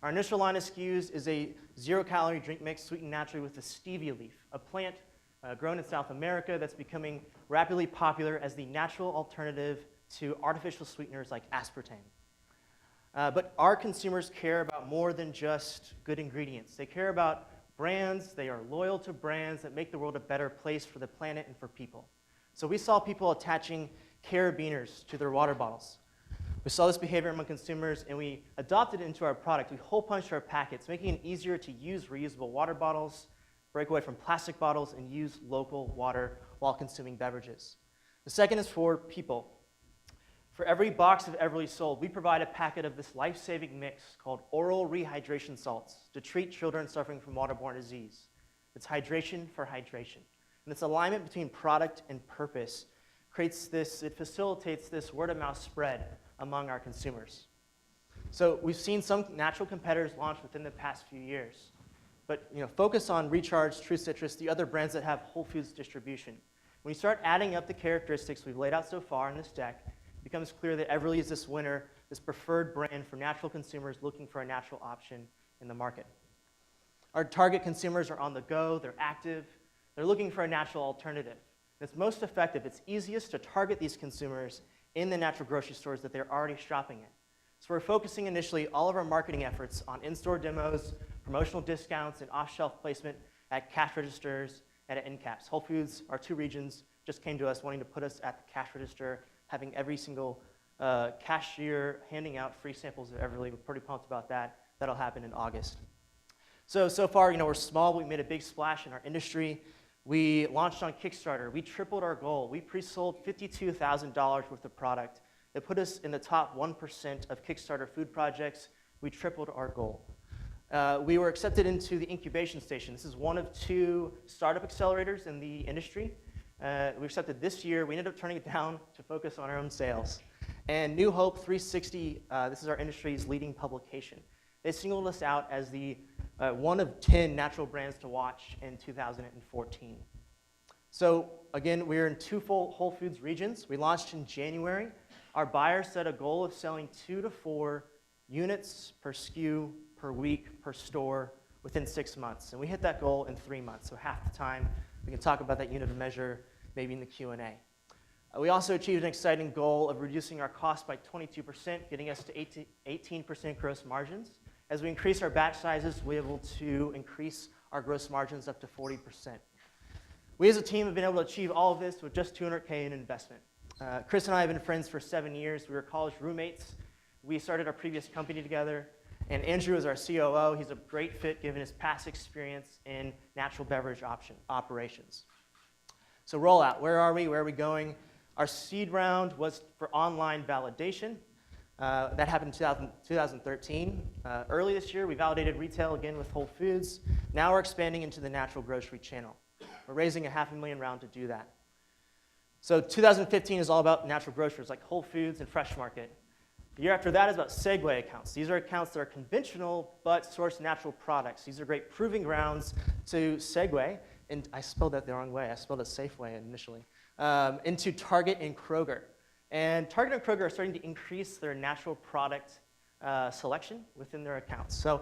Our initial line of SKUs is a 0-calorie drink mix sweetened naturally with a stevia leaf, a plant grown in South America that's becoming rapidly popular as the natural alternative to artificial sweeteners like aspartame. But our consumers care about more than just good ingredients. They care about brands. They are loyal to brands that make the world a better place for the planet and for people. So we saw people attaching carabiners to their water bottles. We saw this behavior among consumers, and we adopted it into our product. We hole punched our packets, making it easier to use reusable water bottles, break away from plastic bottles, and use local water while consuming beverages. The second is for people. For every box of Everly sold, we provide a packet of this life-saving mix called oral rehydration salts to treat children suffering from waterborne disease. It's hydration for hydration. And this alignment between product and purpose it facilitates this word-of-mouth spread among our consumers. So we've seen some natural competitors launch within the past few years. But focus on Recharge, True Citrus, the other brands that have Whole Foods distribution. When you start adding up the characteristics we've laid out so far in this deck, it becomes clear that Everly is this winner, this preferred brand for natural consumers looking for a natural option in the market. Our target consumers are on the go, they're active, they're looking for a natural alternative. It's most effective, it's easiest to target these consumers in the natural grocery stores that they're already shopping in. So we're focusing initially all of our marketing efforts on in-store demos, promotional discounts, and off-shelf placement at cash registers and at end caps. Whole Foods, our 2 regions, just came to us wanting to put us at the cash register, having every single cashier handing out free samples of Everly. We're pretty pumped about that. That'll happen in August. So far, we're small, but we made a big splash in our industry. We launched on Kickstarter. We tripled our goal. We pre-sold $52,000 worth of product. That put us in the top 1% of Kickstarter food projects. We tripled our goal. We were accepted into the incubation station. This is one of 2 startup accelerators in the industry. We were accepted this year. We ended up turning it down to focus on our own sales. And New Hope 360, this is our industry's leading publication. They singled us out as the one of 10 natural brands to watch in 2014. So again, we're in 2 full Whole Foods regions. We launched in January. Our buyers set a goal of selling 2 to 4 units per SKU, per week, per store within 6 months. And we hit that goal in 3 months, so half the time. We can talk about that unit of measure maybe in the Q&A. We also achieved an exciting goal of reducing our cost by 22%, getting us to 18% gross margins. As we increase our batch sizes, we're able to increase our gross margins up to 40%. We as a team have been able to achieve all of this with just $200K in investment. Chris and I have been friends for 7 years. We were college roommates. We started our previous company together. And Andrew is our COO. He's a great fit given his past experience in natural beverage operations. So rollout, where are we? Where are we going? Our seed round was for online validation. That happened in 2013. Early this year, we validated retail again with Whole Foods. Now we're expanding into the natural grocery channel. We're raising a $500,000 round to do that. So 2015 is all about natural grocers like Whole Foods and Fresh Market. The year after that is about Segue accounts. These are accounts that are conventional but source natural products. These are great proving grounds to segue, and I spelled that the wrong way. I spelled it Safeway initially, into Target and Kroger. And Target and Kroger are starting to increase their natural product selection within their accounts. So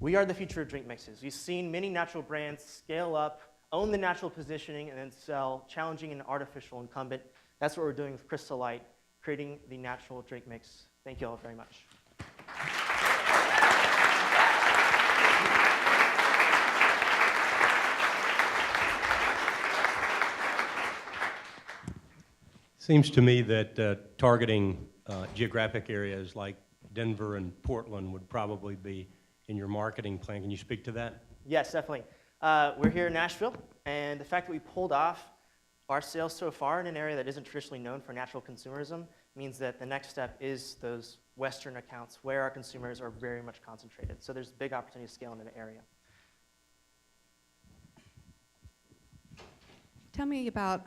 we are the future of drink mixes. We've seen many natural brands scale up, own the natural positioning, and then sell challenging an artificial incumbent. That's what we're doing with Crystal Light, creating the natural drink mix. Thank you all very much. Seems to me that targeting geographic areas like Denver and Portland would probably be in your marketing plan. Can you speak to that? Yes, definitely. We're here in Nashville, and the fact that we pulled off our sales so far in an area that isn't traditionally known for natural consumerism means that the next step is those Western accounts where our consumers are very much concentrated. So there's big opportunity to scale in an area. Tell me about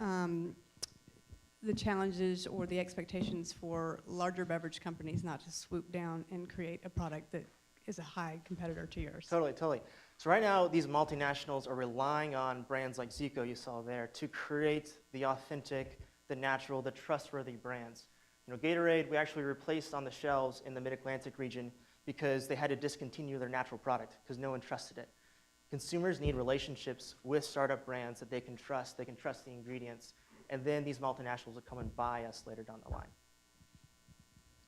the challenges or the expectations for larger beverage companies not to swoop down and create a product that is a high competitor to yours. Totally, totally. So right now, these multinationals are relying on brands like Zico you saw there to create the authentic, the natural, the trustworthy brands. You know, Gatorade, we actually replaced on the shelves in the Mid-Atlantic region because they had to discontinue their natural product because no one trusted it. Consumers need relationships with startup brands that they can trust the ingredients, and then these multinationals will come and buy us later down the line.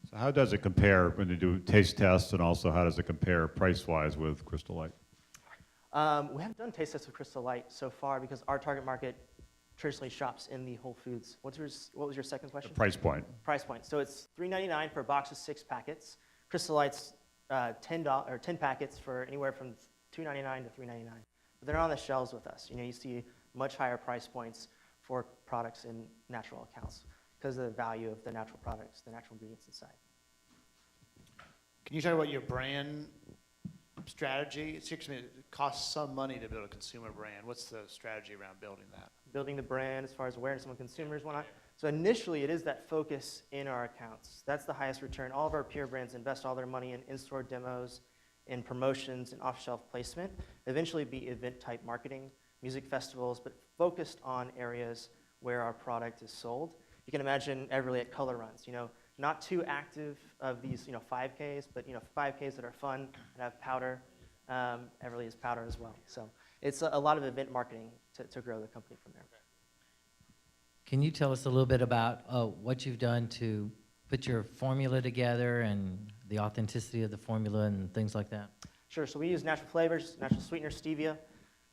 So how does it compare when you do taste tests, and also how does it compare price-wise with Crystal Light? We haven't done taste tests with Crystal Light so far because our target market traditionally shops in the Whole Foods. What was your second question? The price point. Price point. So it's $3.99 for a box of 6 packets. Crystal Light's $10 or 10 packets for anywhere from $2.99 to $3.99. But they're on the shelves with us. You know, you see much higher price points for products in natural accounts because of the value of the natural products, the natural ingredients inside. Can you talk about your brand strategy? It seems to me it costs some money to build a consumer brand. What's the strategy around building that? Building the brand as far as awareness among consumers, whatnot. So initially, it is that focus in our accounts. That's the highest return. All of our peer brands invest all their money in in-store demos, in promotions, and off-shelf placement. Eventually be event-type marketing, music festivals, but focused on areas where our product is sold. You can imagine Everly at color runs, you know, not too active of these, 5Ks, but 5Ks that are fun and have powder. Everly is powder as well. So it's a lot of event marketing to grow the company from there. Can you tell us a little bit about what you've done to put your formula together and the authenticity of the formula and things like that? Sure. So we use natural flavors, natural sweeteners, stevia,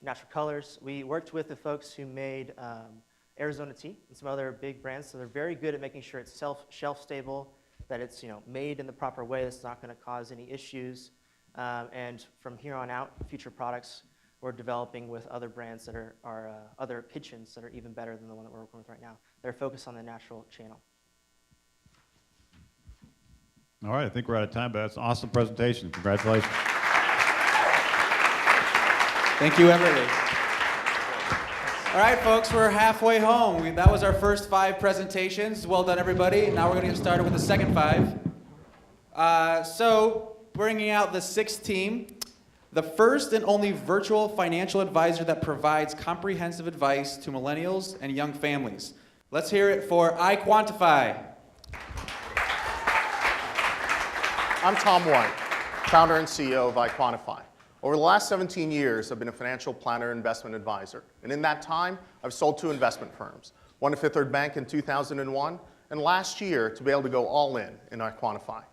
natural colors. We worked with the folks who made Arizona tea and some other big brands. So they're very good at making sure it's shelf stable, that it's made in the proper way, that's not going to cause any issues. And from here on out, future products we're developing with other brands that are other kitchens that are even better than the one that we're working with right now. They're focused on the natural channel. All right, I think we're out of time, but that's an awesome presentation. Congratulations. Thank you, Everly. All right, folks, we're halfway home. That was our first 5 presentations. Well done, everybody. Now we're going to get started with the second 5. So, bringing out the 6th team, the first and only virtual financial advisor that provides comprehensive advice to millennials and young families. Let's hear it for iQuantify. I'm Tom White, founder and CEO of iQuantify. Over the last 17 years, I've been a financial planner and investment advisor. And in that time, I've sold 2 investment firms, one to Fifth Third Bank in 2001, and last year to be able to go all in iQuantify.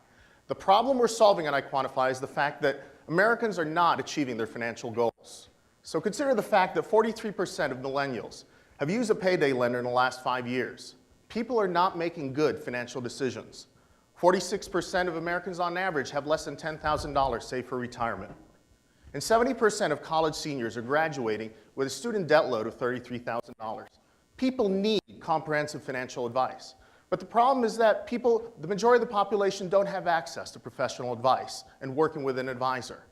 The problem we're solving at iQuantify is the fact that Americans are not achieving their financial goals. So consider the fact that 43% of millennials have used a payday lender in the last 5 years. People are not making good financial decisions. 46% of Americans on average have less than $10,000 saved for retirement. And 70% of college seniors are graduating with a student debt load of $33,000. People need comprehensive financial advice. But the problem is that the majority of the population don't have access to professional advice and working with an advisor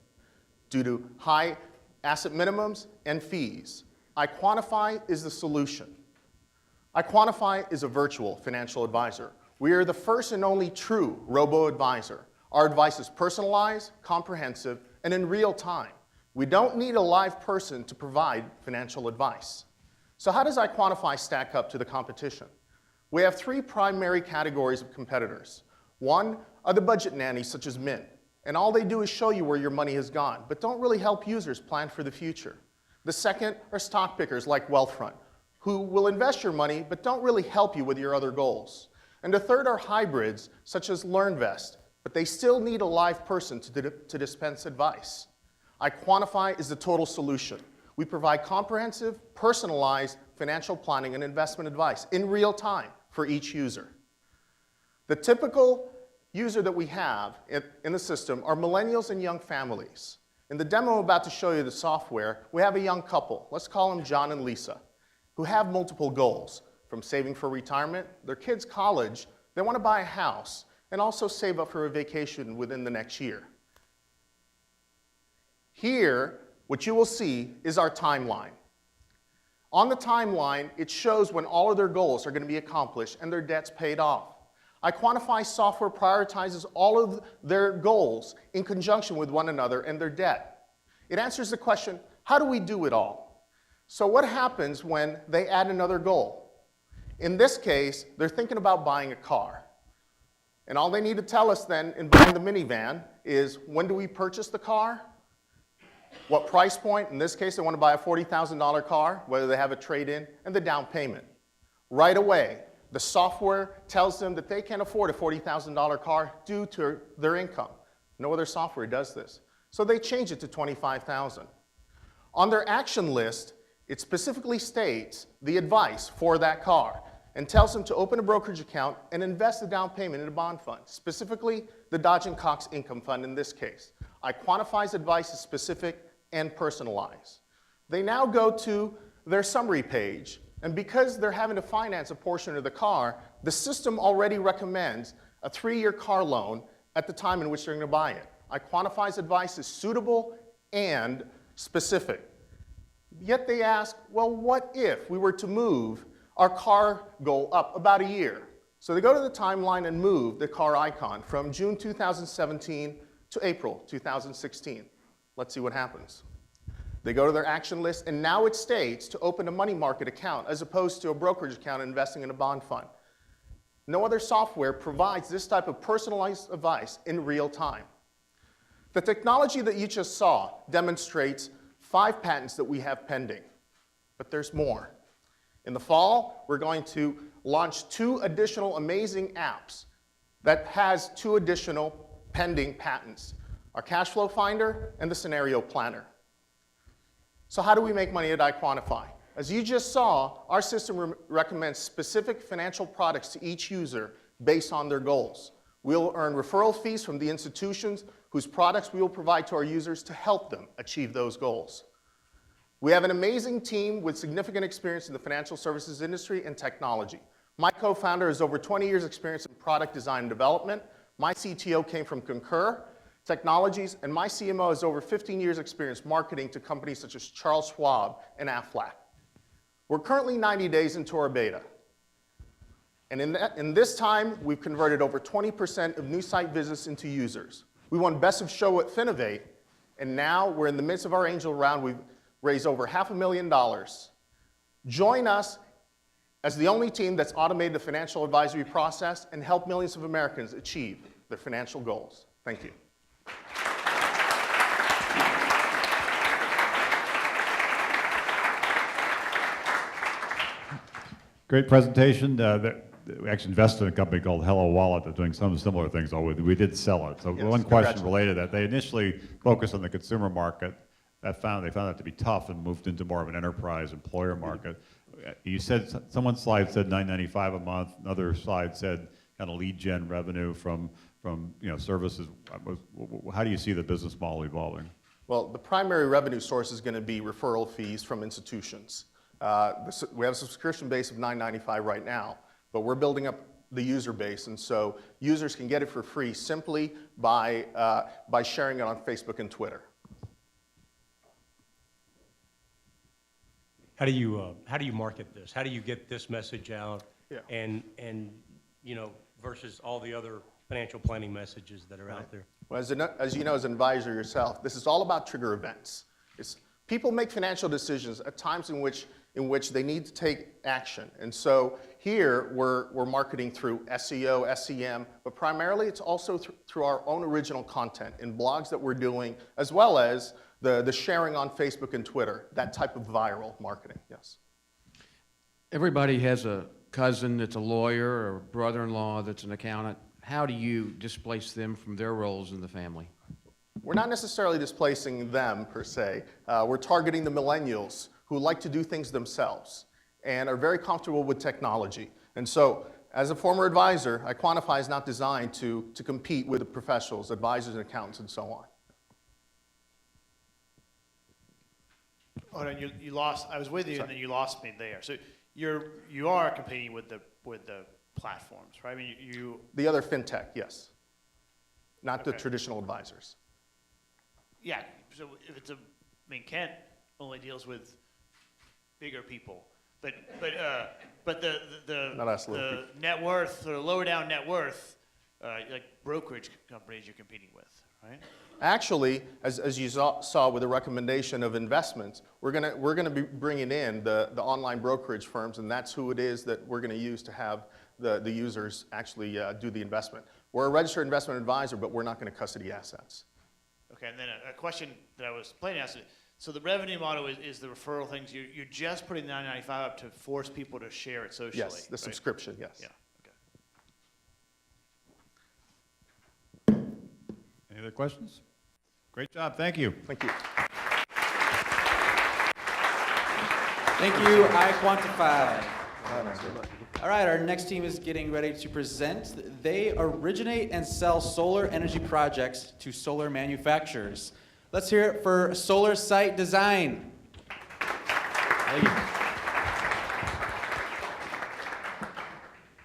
due to high asset minimums, and fees. iQuantify is the solution. iQuantify is a virtual financial advisor. We are the first and only true robo-advisor. Our advice is personalized, comprehensive, and in real time. We don't need a live person to provide financial advice. So how does iQuantify stack up to the competition? We have three primary categories of competitors. One are the budget nannies such as Mint, and all they do is show you where your money has gone, but don't really help users plan for the future. The second are stock pickers like Wealthfront, who will invest your money but don't really help you with your other goals. And the third are hybrids such as LearnVest, but they still need a live person to dispense advice. iQuantify is the total solution. We provide comprehensive, personalized financial planning and investment advice in real time for each user. The typical user that we have in the system are millennials and young families. In the demo I'm about to show you the software, we have a young couple, let's call them John and Lisa, who have multiple goals, from saving for retirement, their kids' college, they want to buy a house, and also save up for a vacation within the next year. Here, what you will see is our timeline. On the timeline, it shows when all of their goals are going to be accomplished and their debts paid off. iQuantify software prioritizes all of their goals in conjunction with one another and their debt. It answers the question, how do we do it all? So what happens when they add another goal? In this case, they're thinking about buying a car. And all they need to tell us then in buying the minivan is, when do we purchase the car? What price point? In this case, they want to buy a $40,000 car, whether they have a trade-in, and the down payment. Right away, the software tells them that they can't afford a $40,000 car due to their income. No other software does this. So they change it to $25,000. On their action list, it specifically states the advice for that car and tells them to open a brokerage account and invest the down payment in a bond fund, specifically the Dodge & Cox Income Fund in this case. iQuantify's advice is specific and personalized. They now go to their summary page, and because they're having to finance a portion of the car, the system already recommends a 3-year car loan at the time in which they're going to buy it. iQuantify's advice is suitable and specific. Yet they ask, well, what if we were to move our car goal up about a year? So they go to the timeline and move the car icon from June 2017 to April 2016. Let's see what happens. They go to their action list, and now it states to open a money market account as opposed to a brokerage account investing in a bond fund. No other software provides this type of personalized advice in real time. The technology that you just saw demonstrates 5 patents that we have pending, but there's more. In the fall, we're going to launch 2 additional amazing apps that has 2 additional pending patents, our cash flow finder and the scenario planner. So how do we make money at iQuantify? As you just saw, our system recommends specific financial products to each user based on their goals. We'll earn referral fees from the institutions whose products we will provide to our users to help them achieve those goals. We have an amazing team with significant experience in the financial services industry and technology. My co-founder has over 20 years experience in product design and development. My CTO came from Concur Technologies, and my CMO has over 15 years experience marketing to companies such as Charles Schwab and Aflac. We're currently 90 days into our beta. And in this time, we've converted over 20% of new site visits into users. We won Best of Show at Finovate, and now we're in the midst of our angel round. We've raised over $500,000. Join us as the only team that's automated the financial advisory process and helped millions of Americans achieve their financial goals. Thank you. Great presentation. We actually invested in a company called Hello Wallet that's doing some similar things, although we did sell it. So Yes, one question related to that. They initially focused on the consumer market. They found that to be tough and moved into more of an enterprise employer market. You said, someone's slide said $9.95 a month, another slide said kind of lead gen revenue from services. How do you see the business model evolving? Well, the primary revenue source is going to be referral fees from institutions. We have a subscription base of $9.95 right now, but we're building up the user base, and so users can get it for free simply by sharing it on Facebook and Twitter. How do you market this? How do you get this message out? Yeah. And you know, versus all the other financial planning messages that are out there? Well, as you know, as an advisor yourself, this is all about trigger events. People make financial decisions at times in which they need to take action. And so here we're marketing through SEO, SEM, but primarily it's also through our own original content in blogs that we're doing, as well as the sharing on Facebook and Twitter, that type of viral marketing, yes. Everybody has a cousin that's a lawyer or a brother-in-law that's an accountant. How do you displace them from their roles in the family? We're not necessarily displacing them per se. We're targeting the millennials who like to do things themselves and are very comfortable with technology. And so, as a former advisor, iQuantify is not designed to compete with the professionals, advisors and accountants and so on. Oh, no, you lost. I was with you, Sorry. and then you lost me there. So you are competing with the platforms, right? I mean, you. The other fintech, yes, not the Okay. traditional advisors. Yeah. So if it's Kent only deals with bigger people, but the Not us little the net worth or lower down net worth, like brokerage companies you're competing with, right? Actually, as you saw with the recommendation of investments, we're gonna be bringing in the online brokerage firms, and that's who it is that we're gonna use to have the users actually do the investment. We're a registered investment advisor, but we're not gonna custody assets. Okay, and then a question that I was planning to ask. So the revenue model is the referral things. You're just putting the $9.95 up to force people to share it socially. Yes, the right? subscription, yes. Yeah. Any other questions? Great job, thank you. Thank you. Thank you, iQuantify. All right, our next team is getting ready to present. They originate and sell solar energy projects to solar manufacturers. Let's hear it for Solar Site Design. Thank you.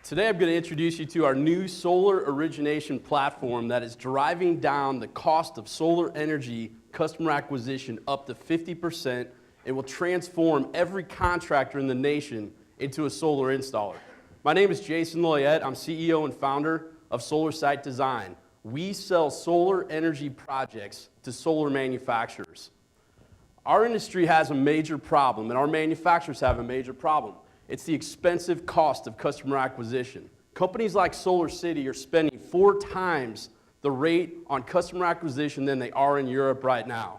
Today I'm going to introduce you to our new solar origination platform that is driving down the cost of solar energy customer acquisition up to 50% and will transform every contractor in the nation into a solar installer. My name is Jason Loyette. I'm CEO and founder of Solar Site Design. We sell solar energy projects to solar manufacturers. Our industry has a major problem, and our manufacturers have a major problem. It's the expensive cost of customer acquisition. Companies like Solar City are spending 4 times the rate on customer acquisition than they are in Europe right now.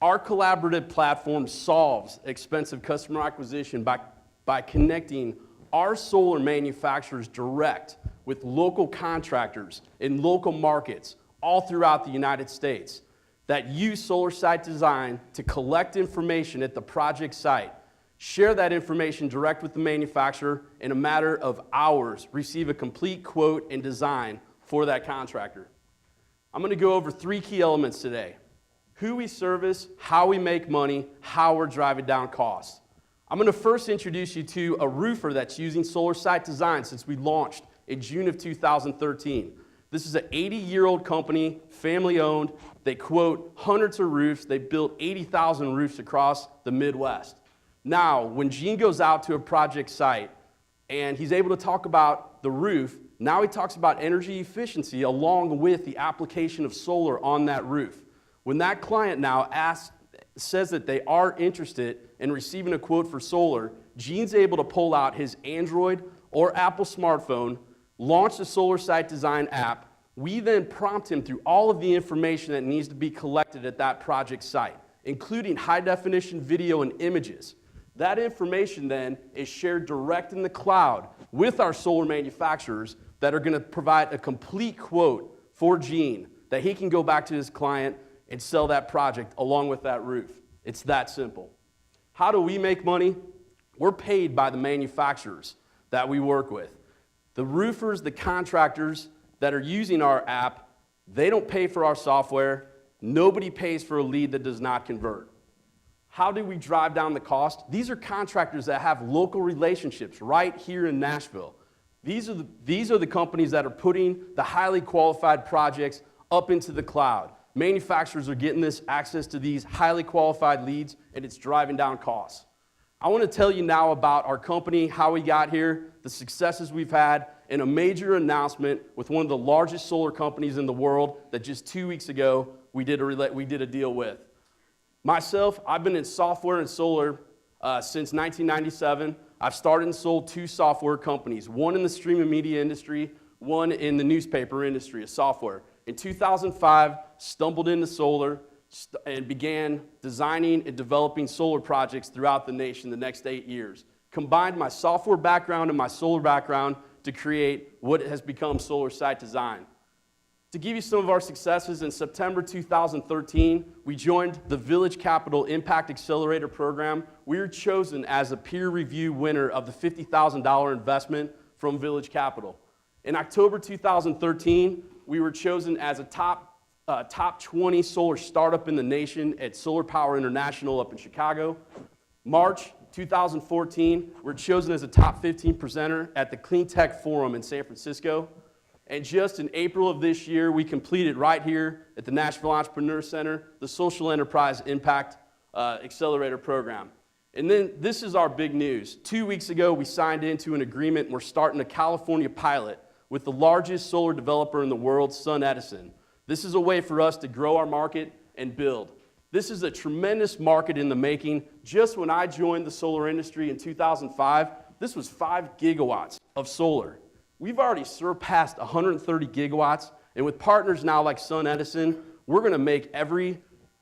Our collaborative platform solves expensive customer acquisition by connecting our solar manufacturers direct with local contractors in local markets all throughout the United States that use Solar Site Design to collect information at the project site, share that information direct with the manufacturer, in a matter of hours, receive a complete quote and design for that contractor. I'm going to go over 3 key elements today: who we service, how we make money, how we're driving down costs. I'm going to first introduce you to a roofer that's using Solar Site Design since we launched in June of 2013. This is an 80-year-old company, family-owned. They quote hundreds of roofs. They built 80,000 roofs across the Midwest. Now, when Gene goes out to a project site and he's able to talk about the roof, now he talks about energy efficiency along with the application of solar on that roof. When that client now says that they are interested in receiving a quote for solar, Gene's able to pull out his Android or Apple smartphone, launch the Solar Site Design app. We then prompt him through all of the information that needs to be collected at that project site, including high-definition video and images. That information then is shared direct in the cloud with our solar manufacturers that are going to provide a complete quote for Gene that he can go back to his client and sell that project along with that roof. It's that simple. How do we make money? We're paid by the manufacturers that we work with. The roofers, the contractors that are using our app, they don't pay for our software. Nobody pays for a lead that does not convert. How do we drive down the cost? These are contractors that have local relationships right here in Nashville. These are the companies that are putting the highly qualified projects up into the cloud. Manufacturers are getting this access to these highly qualified leads, and it's driving down costs. I want to tell you now about our company, how we got here, the successes we've had, and a major announcement with one of the largest solar companies in the world that just 2 weeks ago we did a deal with. Myself, I've been in software and solar since 1997. I've started and sold 2 software companies, one in the streaming media industry, one in the newspaper industry of software. In 2005, stumbled into solar and began designing and developing solar projects throughout the nation the next 8 years. Combined my software background and my solar background to create what has become Solar Site Design. To give you some of our successes, in September 2013, we joined the Village Capital Impact Accelerator Program. We were chosen as a peer review winner of the $50,000 investment from Village Capital. In October 2013, we were chosen as a top 20 solar startup in the nation at Solar Power International up in Chicago. March 2014, we're chosen as a top 15 presenter at the Clean Tech Forum in San Francisco. And just in April of this year, we completed right here at the Nashville Entrepreneur Center, the Social Enterprise Impact Accelerator Program. And then this is our big news. 2 weeks ago, we signed into an agreement, and we're starting a California pilot with the largest solar developer in the world, SunEdison. This is a way for us to grow our market and build. This is a tremendous market in the making. Just when I joined the solar industry in 2005, this was 5 gigawatts of solar. We've already surpassed 130 gigawatts, and with partners now like SunEdison, we're going to make every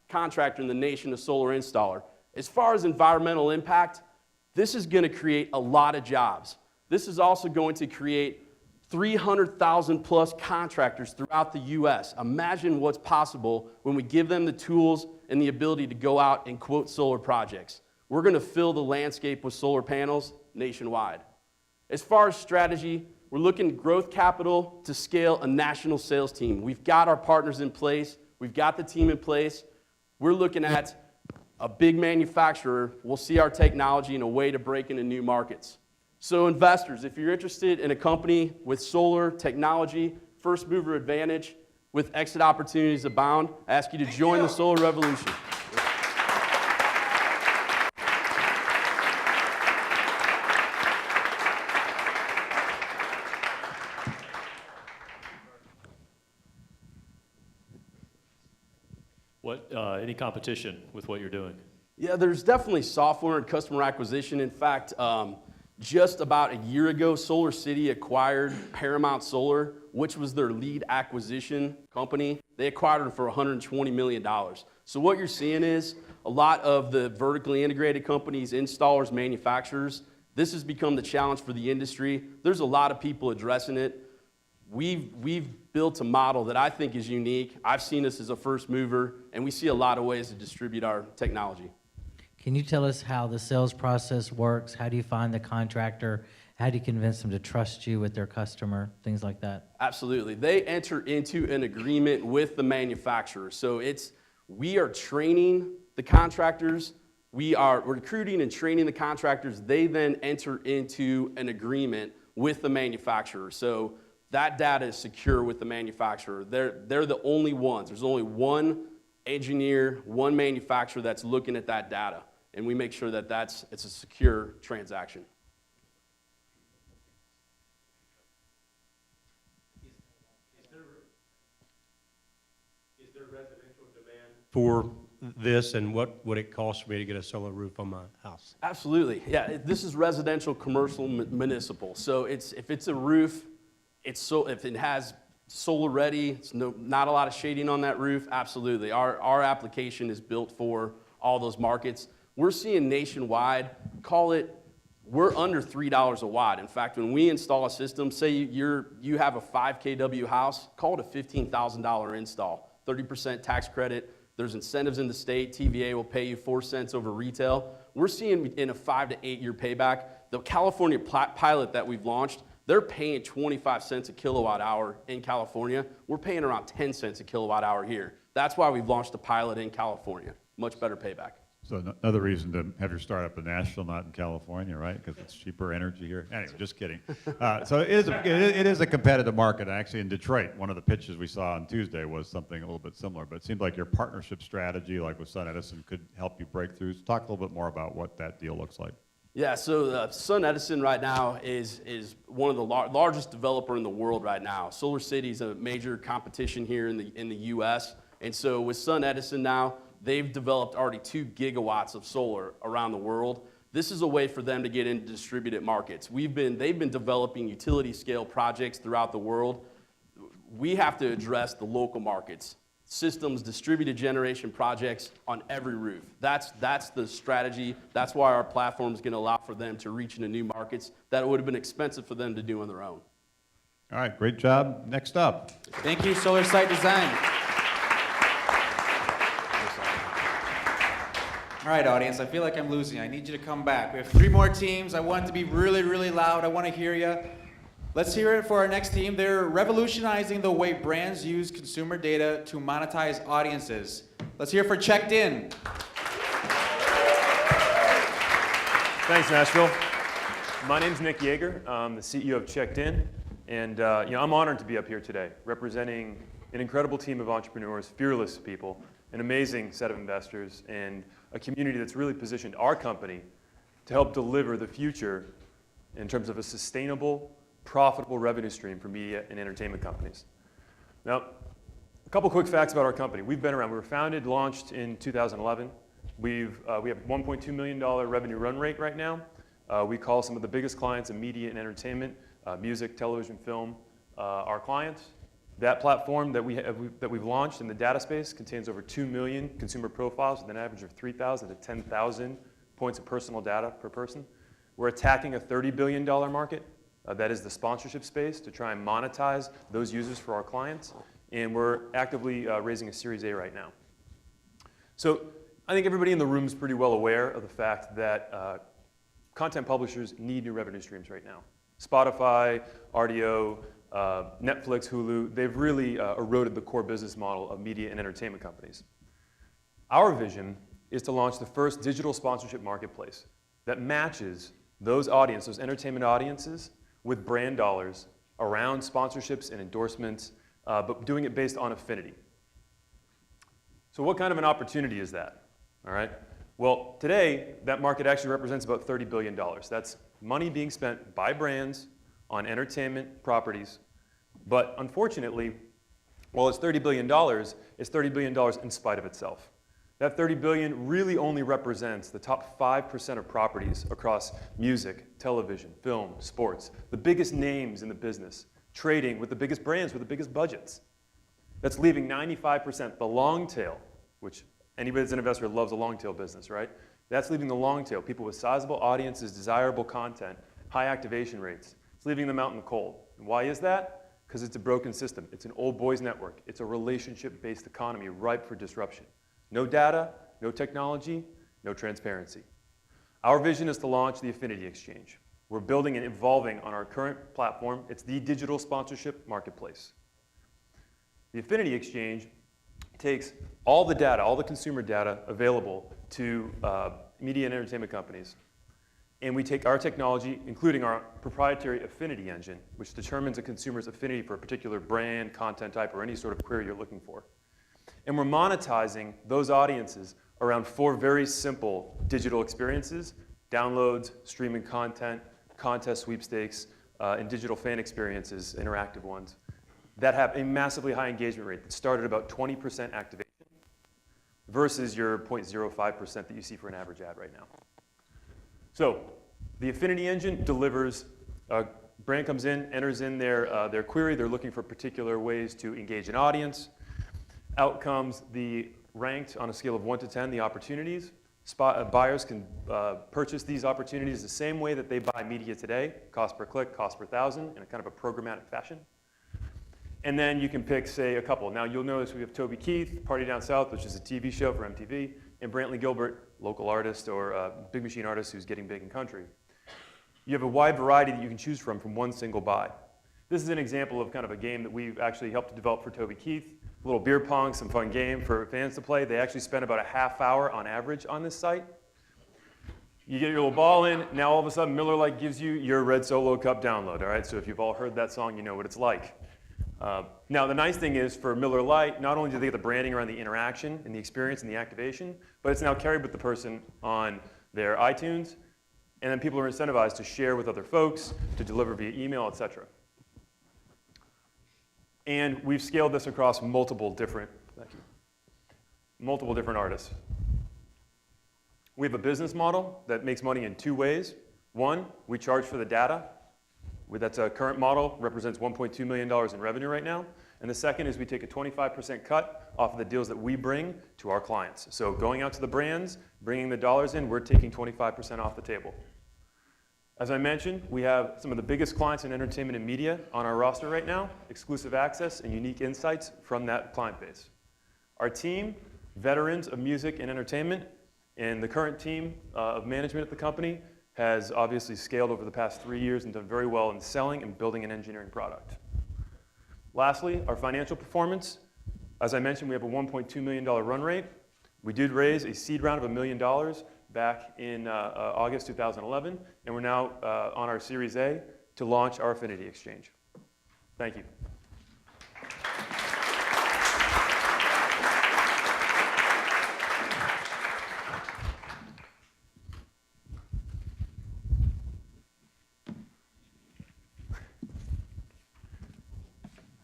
contractor in the nation a solar installer. As far as environmental impact, this is going to create a lot of jobs. This is also going to create 300,000 plus contractors throughout the U.S. Imagine what's possible when we give them the tools and the ability to go out and quote solar projects. We're going to fill the landscape with solar panels nationwide. As far as strategy, we're looking at growth capital to scale a national sales team. We've got our partners in place. We've got the team in place. We're looking at a big manufacturer will see our technology in a way to break into new markets. So investors, if you're interested in a company with solar technology, first mover advantage, with exit opportunities abound, I ask you to join the solar revolution. Any competition with what you're doing? Yeah, there's definitely software and customer acquisition. In fact, just about a year ago, Solar City acquired Paramount Solar, which was their lead acquisition company. They acquired it for $120 million. So what you're seeing is a lot of the vertically integrated companies, installers, manufacturers, this has become the challenge for the industry. There's a lot of people addressing it. We've built a model that I think is unique. I've seen us as a first mover, and we see a lot of ways to distribute our technology. Can you tell us how the sales process works? How do you find the contractor? How do you convince them to trust you with their customer? Things like that. Absolutely. They enter into an agreement with the manufacturer. So we are training the contractors. We are recruiting and training the contractors. They then enter into an agreement with the manufacturer. So that data is secure with the manufacturer. They're the only ones. There's only one engineer, one manufacturer that's looking at that data. And we make sure that it's a secure transaction. Is there residential demand for this, and what would it cost for me to get a solar roof on my house? Absolutely. Yeah, this is residential, commercial, municipal. So if it's a roof, if it has solar ready, it's not a lot of shading on that roof, absolutely. Our application is built for all those markets. We're seeing nationwide, we're under $3 a watt. In fact, when we install a system, say you have a 5 kW house, call it a $15,000 install, 30% tax credit. There's incentives in the state. TVA will pay you 4 cents over retail. We're seeing in a 5 to 8 year payback. The California pilot that we've launched, they're paying 25 cents a kilowatt hour in California. We're paying around 10 cents a kilowatt hour here. That's why we've launched a pilot in California. Much better payback. So another reason to have your startup in Nashville, not in California, right? Because it's cheaper energy here. Anyway, just kidding. So it is a competitive market. Actually, in Detroit, one of the pitches we saw on Tuesday was something a little bit similar. But it seemed like your partnership strategy, like with Sun Edison, could help you break through. So talk a little bit more about what that deal looks like. Yeah, so Sun Edison right now is one of the largest developer in the world right now. Solar City is a major competition here in the U.S. And so with Sun Edison now, they've developed already 2 gigawatts of solar around the world. This is a way for them to get into distributed markets. They've been developing utility scale projects throughout the world. We have to address the local markets, systems, distributed generation projects on every roof. That's the strategy. That's why our platform is going to allow for them to reach into new markets that it would have been expensive for them to do on their own. All right, great job. Next up. Thank you, Solar Site Design. All right, audience, I feel like I'm losing. I need you to come back. We have 3 more teams. I want it to be really, really loud. I want to hear you. Let's hear it for our next team. They're revolutionizing the way brands use consumer data to monetize audiences. Let's hear it for Checked In. Thanks, Nashville. My name's Nick Yeager. I'm the CEO of Checked In, and I'm honored to be up here today, representing an incredible team of entrepreneurs, fearless people, an amazing set of investors, and a community that's really positioned our company to help deliver the future in terms of a sustainable, profitable revenue stream for media and entertainment companies. Now, a couple quick facts about our company. We've been around. We were founded, launched in 2011. We have $1.2 million revenue run rate right now. We call some of the biggest clients in media and entertainment, music, television, film, our clients. That platform that we've launched in the data space contains over 2 million consumer profiles with an average of 3,000 to 10,000 points of personal data per person. We're attacking a $30 billion market. That is the sponsorship space to try and monetize those users for our clients. And we're actively raising a Series A right now. So I think everybody in the room is pretty well aware of the fact that content publishers need new revenue streams right now. Spotify, RDO, Netflix, Hulu, they've really eroded the core business model of media and entertainment companies. Our vision is to launch the first digital sponsorship marketplace that matches those audiences, those entertainment audiences, with brand dollars around sponsorships and endorsements, but doing it based on affinity. So what kind of an opportunity is that? All right. Well, today, that market actually represents about $30 billion. That's money being spent by brands on entertainment properties. But unfortunately, while it's $30 billion, it's $30 billion in spite of itself. That $30 billion really only represents the top 5% of properties across music, television, film, sports, the biggest names in the business, trading with the biggest brands with the biggest budgets. That's leaving 95%, the long tail, which anybody that's an investor loves a long tail business, right? That's leaving the long tail, people with sizable audiences, desirable content, high activation rates. It's leaving them out in the cold. And why is that? Because it's a broken system. It's an old boys network. It's a relationship-based economy ripe for disruption. No data, no technology, no transparency. Our vision is to launch the Affinity Exchange. We're building and evolving on our current platform. It's the digital sponsorship marketplace. The Affinity Exchange takes all the data, all the consumer data available to media and entertainment companies, and we take our technology, including our proprietary affinity engine, which determines a consumer's affinity for a particular brand, content type, or any sort of query you're looking for. And we're monetizing those audiences around 4 very simple digital experiences: downloads, streaming content, contest sweepstakes, and digital fan experiences, interactive ones, that have a massively high engagement rate that start at about 20% activation versus your 0.05% that you see for an average ad right now. So the Affinity Engine delivers, a brand comes in, enters in their query, they're looking for particular ways to engage an audience. Out comes the ranked on a scale of 1 to 10, the opportunities. Buyers can purchase these opportunities the same way that they buy media today, cost per click, cost per thousand, in a kind of a programmatic fashion. And then you can pick, say, a couple. Now you'll notice we have Toby Keith, Party Down South, which is a TV show for MTV, and Brantley Gilbert, local artist or big machine artist who's getting big in country. You have a wide variety that you can choose from one single buy. This is an example of kind of a game that we've actually helped to develop for Toby Keith. little beer pong, some fun game for fans to play. They actually spend about a half hour on average on this site. You get your little ball in, now all of a sudden Miller Lite gives you your Red Solo Cup download, all right? So if you've all heard that song, you know what it's like. Now the nice thing is for Miller Lite, not only do they get the branding around the interaction and the experience and the activation, but it's now carried with the person on their iTunes, and then people are incentivized to share with other folks, to deliver via email, etc. And we've scaled this across multiple different artists. We have a business model that makes money in two ways. One, we charge for the data. That's a current model, represents $1.2 million in revenue right now. And the second is we take a 25% cut off of the deals that we bring to our clients. So going out to the brands, bringing the dollars in, we're taking 25% off the table. As I mentioned, we have some of the biggest clients in entertainment and media on our roster right now, exclusive access and unique insights from that client base. Our team, veterans of music and entertainment, and the current team of management at the company has obviously scaled over the past 3 years and done very well in selling and building an engineering product. Lastly, our financial performance. As I mentioned, we have a $1.2 million run rate. We did raise a seed round of $1 million back in August 2011, and we're now on our Series A to launch our Affinity Exchange. Thank you.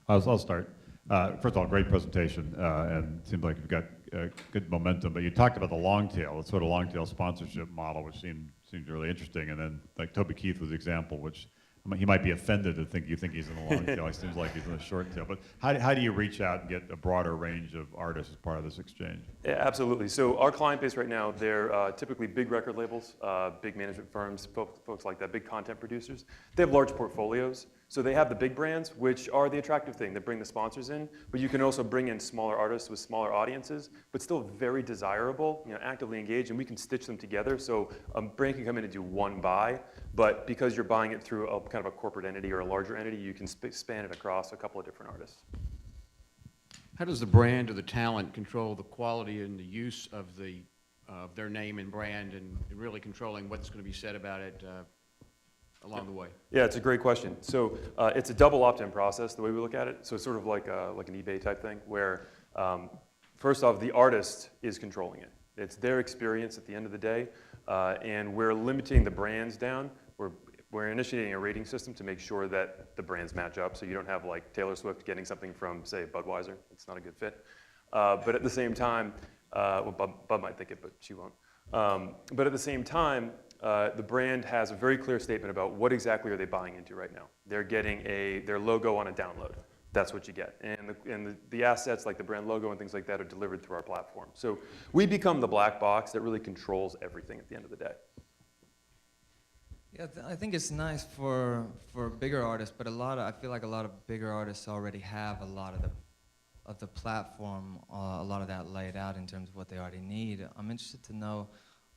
I'll start. First of all, great presentation, and it seems like you've got good momentum. But you talked about the long tail, the sort of long tail sponsorship model, which seemed really interesting. And then, like Toby Keith was the example, which he might be offended to think you think he's in the long tail. He seems like he's in the short tail. But how do you reach out and get a broader range of artists as part of this exchange? Yeah, absolutely. So our client base right now, they're typically big record labels, big management firms, folks like that, big content producers. They have large portfolios. So they have the big brands, which are the attractive thing that bring the sponsors in, but you can also bring in smaller artists with smaller audiences, but still very desirable, actively engaged, and we can stitch them together. So a brand can come in and do one buy, but because you're buying it through a kind of a corporate entity or a larger entity, you can span it across a couple of different artists. How does the brand or the talent control the quality and the use of their name and brand, and really controlling what's going to be said about it along the way? Yeah, it's a great question. So it's a double opt-in process, the way we look at it. So it's sort of like an eBay type thing, where first off, the artist is controlling it. It's their experience at the end of the day, and we're limiting the brands down. We're initiating a rating system to make sure that the brands match up, so you don't have like Taylor Swift getting something from, say, Budweiser. It's not a good fit. But at the same time, well, Bud might think it, but she won't. But at the same time, the brand has a very clear statement about what exactly are they buying into right now. They're getting their logo on a download. That's what you get. And the assets like the brand logo and things like that are delivered through our platform. So we become the black box that really controls everything at the end of the day. Yeah, I think it's nice for bigger artists, but I feel like a lot of bigger artists already have a lot of the platform, a lot of that laid out in terms of what they already need. I'm interested to know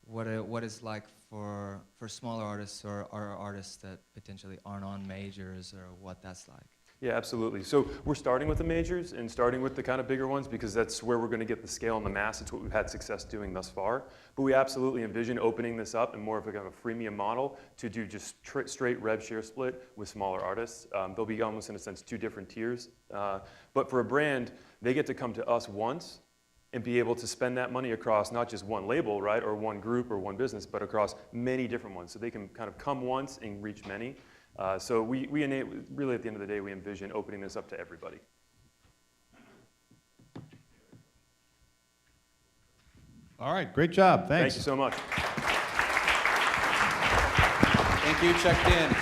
what it's like for smaller artists or artists that potentially aren't on majors, or what that's like. Yeah, absolutely. So we're starting with the majors and starting with the kind of bigger ones because that's where we're going to get the scale and the mass. It's what we've had success doing thus far. But we absolutely envision opening this up in more of a kind of a freemium model to do just straight rev share split with smaller artists. There'll be almost, in a sense, two different tiers. But for a brand, they get to come to us once and be able to spend that money across not just one label, right, or one group or one business, but across many different ones. So they can kind of come once and reach many. So we really, at the end of the day, we envision opening this up to everybody. All right, great job. Thanks. Thank you so much. Thank you, checked in.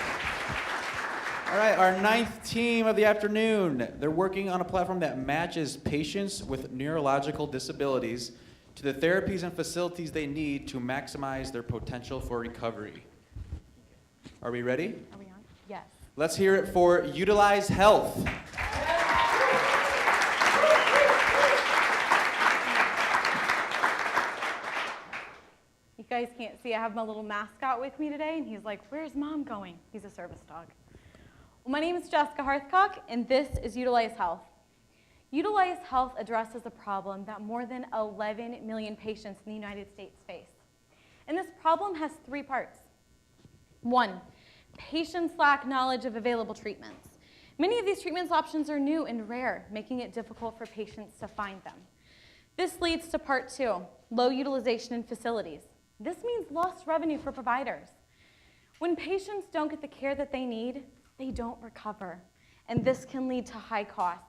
All right, our ninth team of the afternoon. They're working on a platform that matches patients with neurological disabilities to the therapies and facilities they need to maximize their potential for recovery. Are we ready? Are we on? Yes. Let's hear it for Utilize Health. You guys can't see, I have my little mascot with me today, and he's like, "Where's Mom going?" He's a service dog. Well, my name is Jessica Harthcock, and this is Utilize Health. Utilize Health addresses a problem that more than 11 million patients in the United States face. And this problem has three parts. One, patients lack knowledge of available treatments. Many of these treatment options are new and rare, making it difficult for patients to find them. This leads to part two, low utilization in facilities. This means lost revenue for providers. When patients don't get the care that they need, they don't recover, and this can lead to high costs.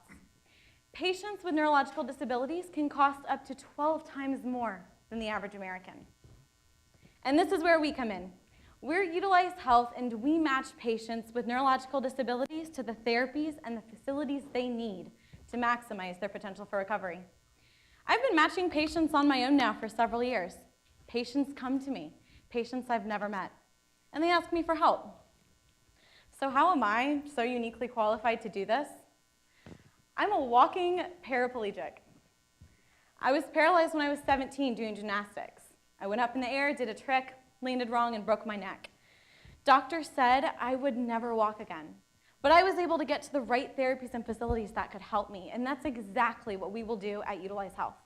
Patients with neurological disabilities can cost up to 12 times more than the average American. And this is where we come in. We're Utilize Health, and we match patients with neurological disabilities to the therapies and the facilities they need to maximize their potential for recovery. I've been matching patients on my own now for several years. Patients come to me, patients I've never met, and they ask me for help. So how am I so uniquely qualified to do this? I'm a walking paraplegic. I was paralyzed when I was 17 doing gymnastics. I went up in the air, did a trick, landed wrong, and broke my neck. Doctors said I would never walk again, but I was able to get to the right therapies and facilities that could help me, and that's exactly what we will do at Utilize Health.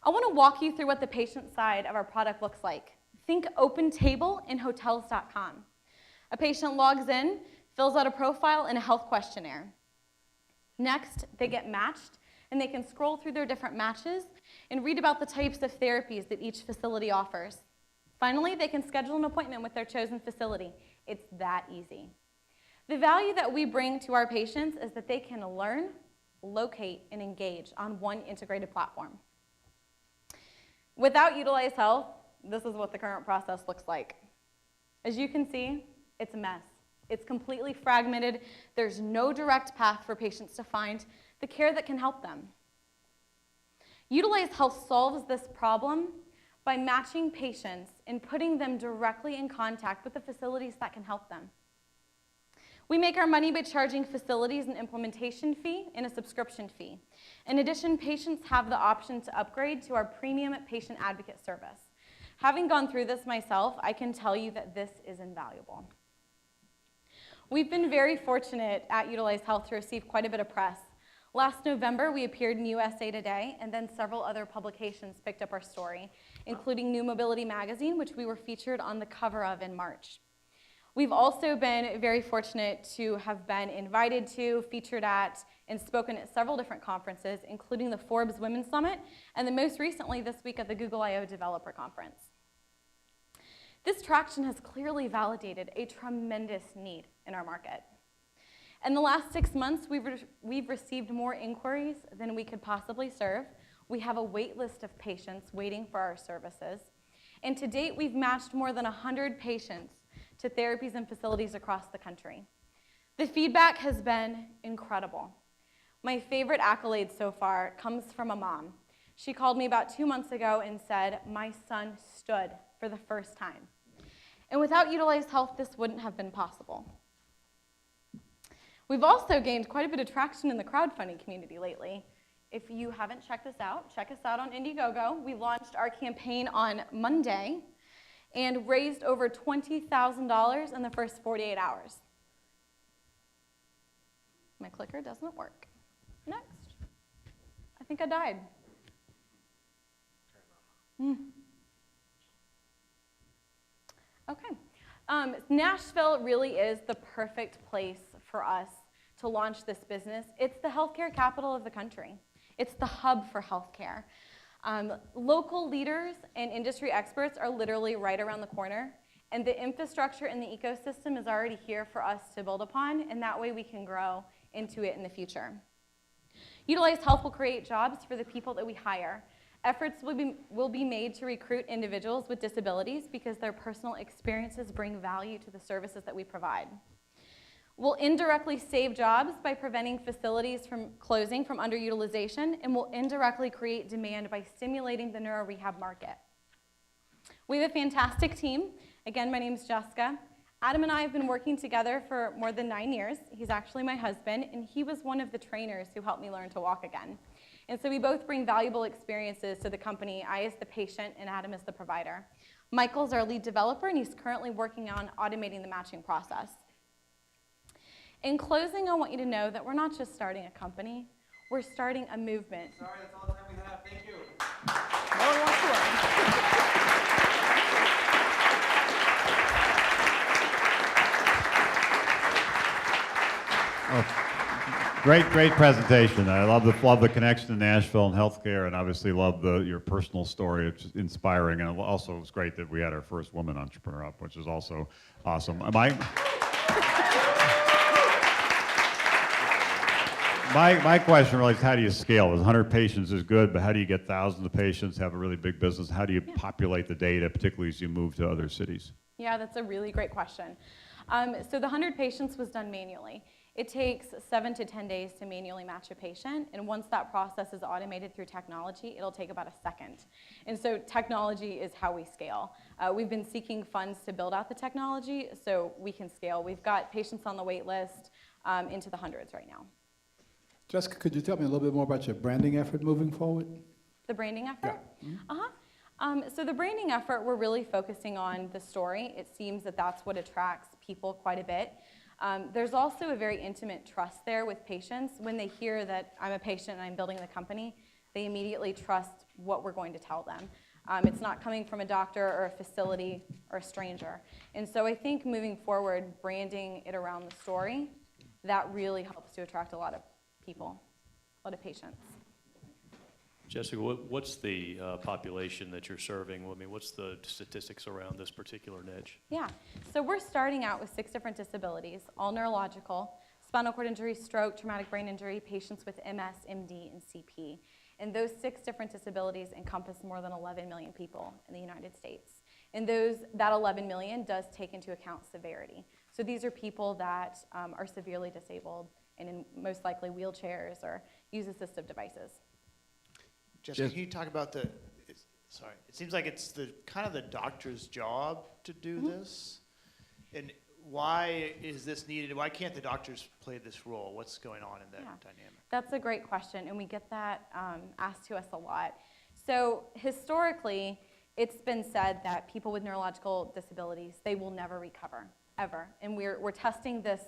I want to walk you through what the patient side of our product looks like. Think OpenTable in hotels.com. A patient logs in, fills out a profile and a health questionnaire. Next, they get matched, and they can scroll through their different matches and read about the types of therapies that each facility offers. Finally, they can schedule an appointment with their chosen facility. It's that easy. The value that we bring to our patients is that they can learn, locate, and engage on one integrated platform. Without Utilize Health, this is what the current process looks like. As you can see, it's a mess. It's completely fragmented. There's no direct path for patients to find the care that can help them. Utilize Health solves this problem by matching patients and putting them directly in contact with the facilities that can help them. We make our money by charging facilities an implementation fee and a subscription fee. In addition, patients have the option to upgrade to our premium patient advocate service. Having gone through this myself, I can tell you that this is invaluable. We've been very fortunate at Utilize Health to receive quite a bit of press. Last November, we appeared in USA Today, and then several other publications picked up our story, including New Mobility Magazine, which we were featured on the cover of in March. We've also been very fortunate to have been invited to, featured at, and spoken at several different conferences, including the Forbes Women's Summit, and then most recently this week at the Google I/O Developer Conference. This traction has clearly validated a tremendous need in our market. In the last 6 months, we've received more inquiries than we could possibly serve. We have a wait list of patients waiting for our services. And to date, we've matched more than 100 patients to therapies and facilities across the country. The feedback has been incredible. My favorite accolade so far comes from a mom. She called me about 2 months ago and said, "My son stood for the first time." And without Utilize Health, this wouldn't have been possible. We've also gained quite a bit of traction in the crowdfunding community lately. If you haven't checked us out, check us out on Indiegogo. We launched our campaign on Monday and raised over $20,000 in the first 48 hours. My clicker doesn't work. Next. I think I died. Okay. Nashville really is the perfect place for us to launch this business. It's the healthcare capital of the country. It's the hub for healthcare. Local leaders and industry experts are literally right around the corner, and the infrastructure and the ecosystem is already here for us to build upon, and that way we can grow into it in the future. Utilize Health will create jobs for the people that we hire. Efforts will be made to recruit individuals with disabilities because their personal experiences bring value to the services that we provide. We'll indirectly save jobs by preventing facilities from closing from underutilization, and we'll indirectly create demand by stimulating the neuro rehab market. We have a fantastic team. Again, my name is Jessica. Adam and I have been working together for more than 9 years. He's actually my husband, and he was one of the trainers who helped me learn to walk again. And so we both bring valuable experiences to the company, I as the patient and Adam as the provider. Michael's our lead developer, and he's currently working on automating the matching process. In closing, I want you to know that we're not just starting a company, We're starting a movement. Sorry, that's all the time we have. Thank you. No one wants to learn. Great presentation. I love the connection to Nashville and healthcare, and obviously love your personal story. It's inspiring, and also it's great that we had our first woman entrepreneur up, which is also awesome. My question really is, how do you scale? 100 patients is good, but how do you get thousands of patients, have a really big business? How do you populate the data, particularly as you move to other cities? Yeah, that's a really great question. So the 100 patients was done manually. It takes 7 to 10 days to manually match a patient, and once that process is automated through technology, it'll take about a second. And so technology is how we scale. We've been seeking funds to build out the technology so we can scale. We've got patients on the wait list into the hundreds right now. Jessica, could you tell me a little bit more about your branding effort moving forward? The branding effort? Yeah. Mm-hmm. So the branding effort, we're really focusing on the story. It seems that that's what attracts people quite a bit. There's also a very intimate trust there with patients. When they hear that I'm a patient and I'm building the company, they immediately trust what we're going to tell them. It's not coming from a doctor or a facility or a stranger. And so I think moving forward, branding it around the story, that really helps to attract a lot of people, a lot of patients. Jessica, what's the population that you're serving? I mean, what's the statistics around this particular niche? Yeah, so we're starting out with 6 different disabilities, all neurological: spinal cord injury, stroke, traumatic brain injury, patients with MS, MD, and CP. And those 6 different disabilities encompass more than 11 million people in the United States. And that 11 million does take into account severity. So these are people that are severely disabled and in most likely wheelchairs or use assistive devices. Jessica, can you talk about it seems like it's kind of the doctor's job to do this. And why is this needed? Why can't the doctors play this role? What's going on in that dynamic? That's a great question, and we get that asked to us a lot. So historically, it's been said that people with neurological disabilities, they will never recover, ever. And we're testing this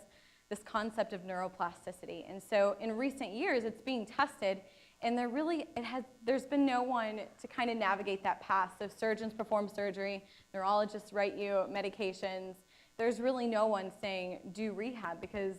concept of neuroplasticity. And so in recent years, it's being tested. And there's been no one to kind of navigate that path. So surgeons perform surgery, neurologists write you medications. There's really no one saying do rehab because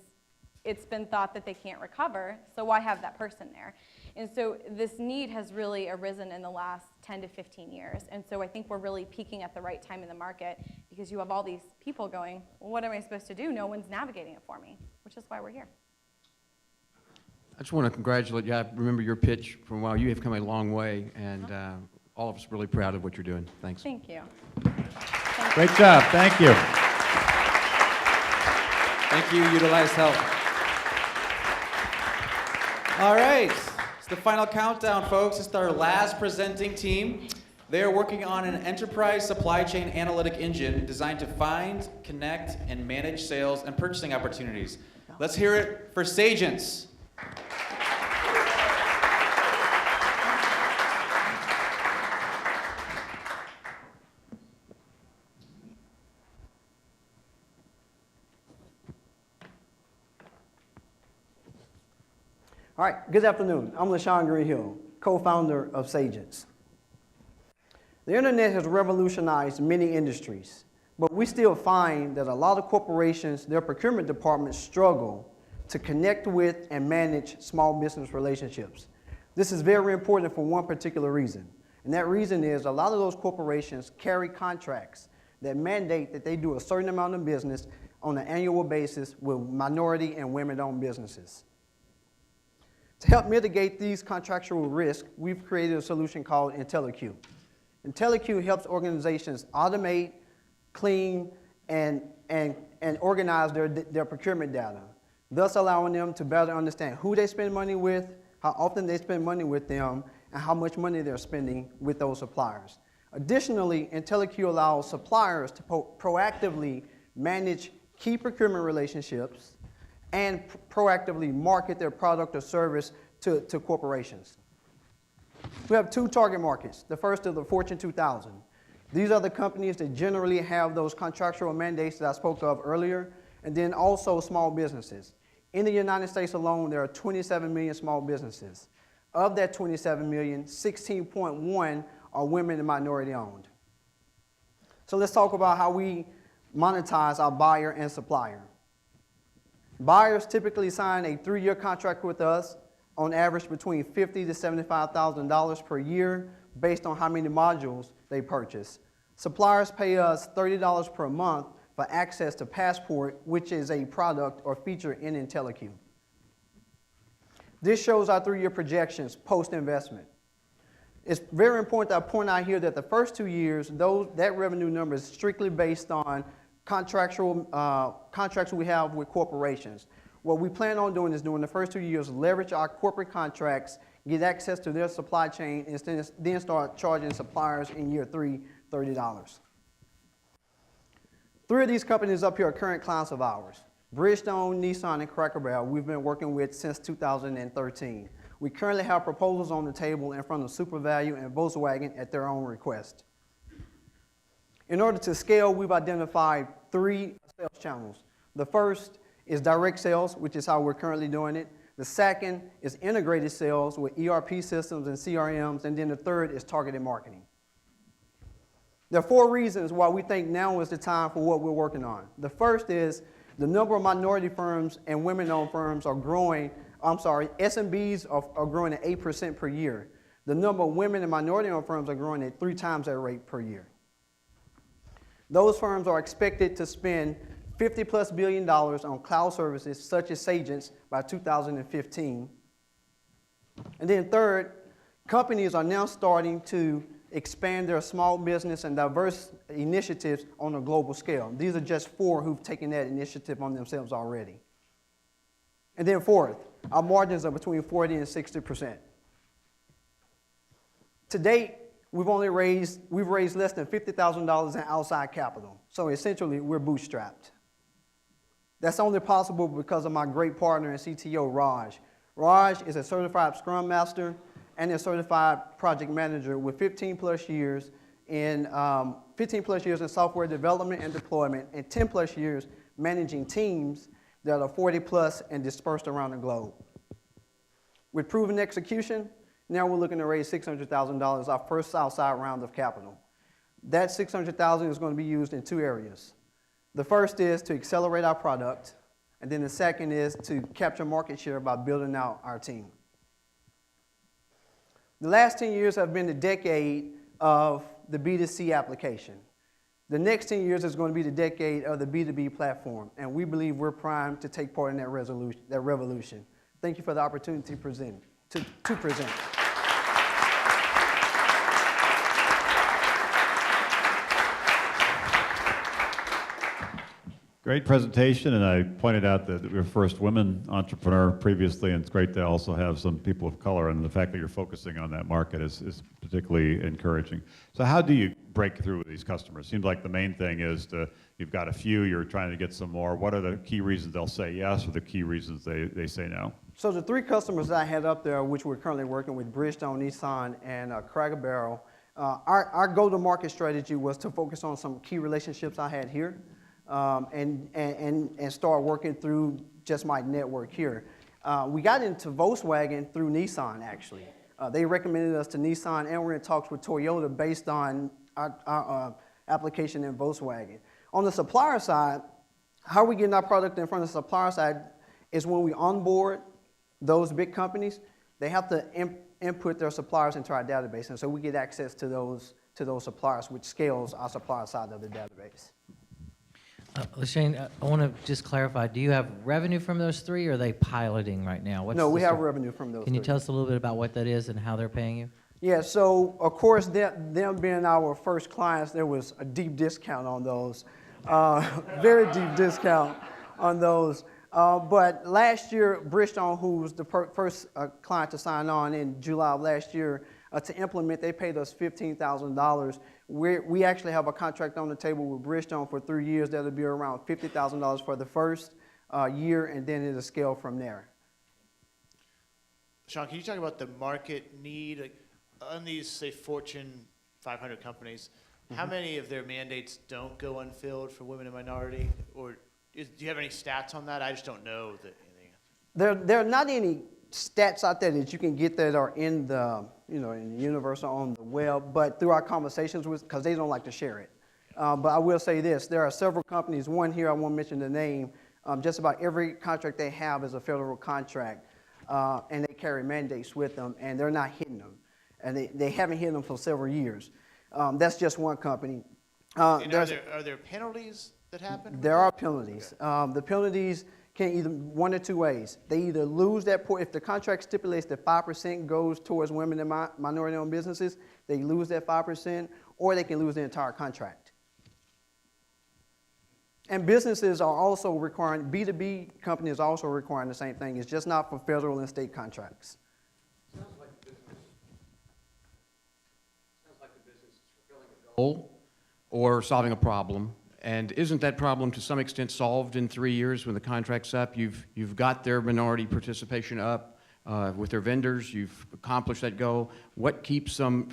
it's been thought that they can't recover, so why have that person there? And so this need has really arisen in the last 10 to 15 years. And so I think we're really peaking at the right time in the market because you have all these people going, well, what am I supposed to do? No one's navigating it for me, which is why we're here. I just want to congratulate you. I remember your pitch from a while. You have come a long way, and all of us are really proud of what you're doing. Thanks. Thank you. Great job. Thank you. Thank you, Utilize Health. All right, it's the final countdown, folks. It's our last presenting team. They are working on an enterprise supply chain analytic engine designed to find, connect, and manage sales and purchasing opportunities. Let's hear it for Sagents. All right, good afternoon. I'm LaShawn Greenhill, co-founder of Sagents. The internet has revolutionized many industries, but we still find that a lot of corporations, their procurement departments struggle to connect with and manage small business relationships. This is very important for one particular reason, and that reason is a lot of those corporations carry contracts that mandate that they do a certain amount of business on an annual basis with minority and women-owned businesses. To help mitigate these contractual risks, we've created a solution called IntelliQ. IntelliQ helps organizations automate, clean, and organize their procurement data, thus allowing them to better understand who they spend money with, how often they spend money with them, and how much money they're spending with those suppliers. Additionally, IntelliQ allows suppliers to proactively manage key procurement relationships and proactively market their product or service to corporations. We have 2 target markets. The first is the Fortune 2000. These are the companies that generally have those contractual mandates that I spoke of earlier, and then also small businesses. In the United States alone, there are 27 million small businesses. Of that 27 million, 16.1 are women and minority owned. So let's talk about how we monetize our buyer and supplier. Buyers typically sign a 3-year contract with us, on average between $50,000 to $75,000 per year, based on how many modules they purchase. Suppliers pay us $30 per month for access to Passport, which is a product or feature in IntelliQ. This shows our 3-year projections post-investment. It's very important that I point out here that the first 2 years, that revenue number is strictly based on contracts we have with corporations. What we plan on doing is during the first 2 years, leverage our corporate contracts, get access to their supply chain, and then start charging suppliers in year 3 $30. 3 of these companies up here are current clients of ours. Bridgestone, Nissan, and Cracker Barrel we've been working with since 2013. We currently have proposals on the table in front of SuperValue and Volkswagen at their own request. In order to scale, we've identified 3 sales channels. The first is direct sales, which is how we're currently doing it. The second is integrated sales with ERP systems and CRMs, and then the third is targeted marketing. There are 4 reasons why we think now is the time for what we're working on. The first is the number of minority firms and women-owned firms are growing. SMBs are growing at 8% per year. The number of women and minority-owned firms are growing at 3 times that rate per year. Those firms are expected to spend $50+ billion on cloud services such as Sagents by 2015. And then third, companies are now starting to expand their small business and diverse initiatives on a global scale. These are just 4 who've taken that initiative on themselves already. And then fourth, our margins are between 40% and 60%. To date, we've raised less than $50,000 in outside capital. So essentially, we're bootstrapped. That's only possible because of my great partner and CTO, Raj. Raj is a certified Scrum Master and a certified project manager with 15+ years in software development and deployment, and 10+ years managing teams that are 40+ and dispersed around the globe. With proven execution, now we're looking to raise $600,000, our first outside round of capital. That $600,000 is going to be used in 2 areas. The first is to accelerate our product, and then the second is to capture market share by building out our team. The last 10 years have been the decade of the B2C application. The next 10 years is going to be the decade of the B2B platform, and we believe we're primed to take part in that revolution. Thank you for the opportunity to present. Great presentation, and I pointed out that we were first women entrepreneur previously, and it's great to also have some people of color, and the fact that you're focusing on that market is particularly encouraging. So how do you break through with these customers? Seems like the main thing is you've got a few, you're trying to get some more. What are the key reasons they'll say yes, or the key reasons they say no? So the 3 customers that I had up there, which we're currently working with, Bridgestone, Nissan, and Cracker Barrel, our go-to-market strategy was to focus on some key relationships I had here. And start working through just my network here. We got into Volkswagen through Nissan, actually. They recommended us to Nissan, and we're in talks with Toyota based on our application in Volkswagen. On the supplier side, how we get our product in front of the supplier side is when we onboard those big companies, they have to input their suppliers into our database, and so we get access to those suppliers, which scales our supplier side of the database. LaShane, I want to just clarify, do you have revenue from those 3, or are they piloting right now? No, we have revenue from those 3. Can you tell us a little bit about what that is and how they're paying you? Yeah, so of course, them being our first clients, there was a deep discount on those, very deep discount on those. But last year, Bridgestone, who was the first client to sign on in July of last year, to implement, they paid us $15,000. We actually have a contract on the table with Bridgestone for 3 years. That'll be around $50,000 for the first year, and then it'll scale from there. Sean, can you talk about the market need on these, say, Fortune 500 companies? How many of their mandates don't go unfilled for women and minority? Or do you have any stats on that? I just don't know anything. There are not any stats out there that you can get that are in the, in the universe or on the web, but through our conversations with, because they don't like to share it. But I will say this, there are several companies, one here, I won't mention the name, just about every contract they have is a federal contract, and they carry mandates with them, and they're not hitting them. And they haven't hit them for several years. That's just one company. And are there penalties that happen? There are penalties. The penalties can either one or two ways. They either lose that if the contract stipulates that 5% goes towards women and minority-owned businesses, they lose that 5%, or they can lose the entire contract. And businesses are also requiring, B2B companies are also requiring the same thing. It's just not for federal and state contracts. Sounds like the business is fulfilling a goal or solving a problem. And isn't that problem to some extent solved in 3 years when the contract's up? You've got their minority participation up with their vendors. You've accomplished that goal. What keeps them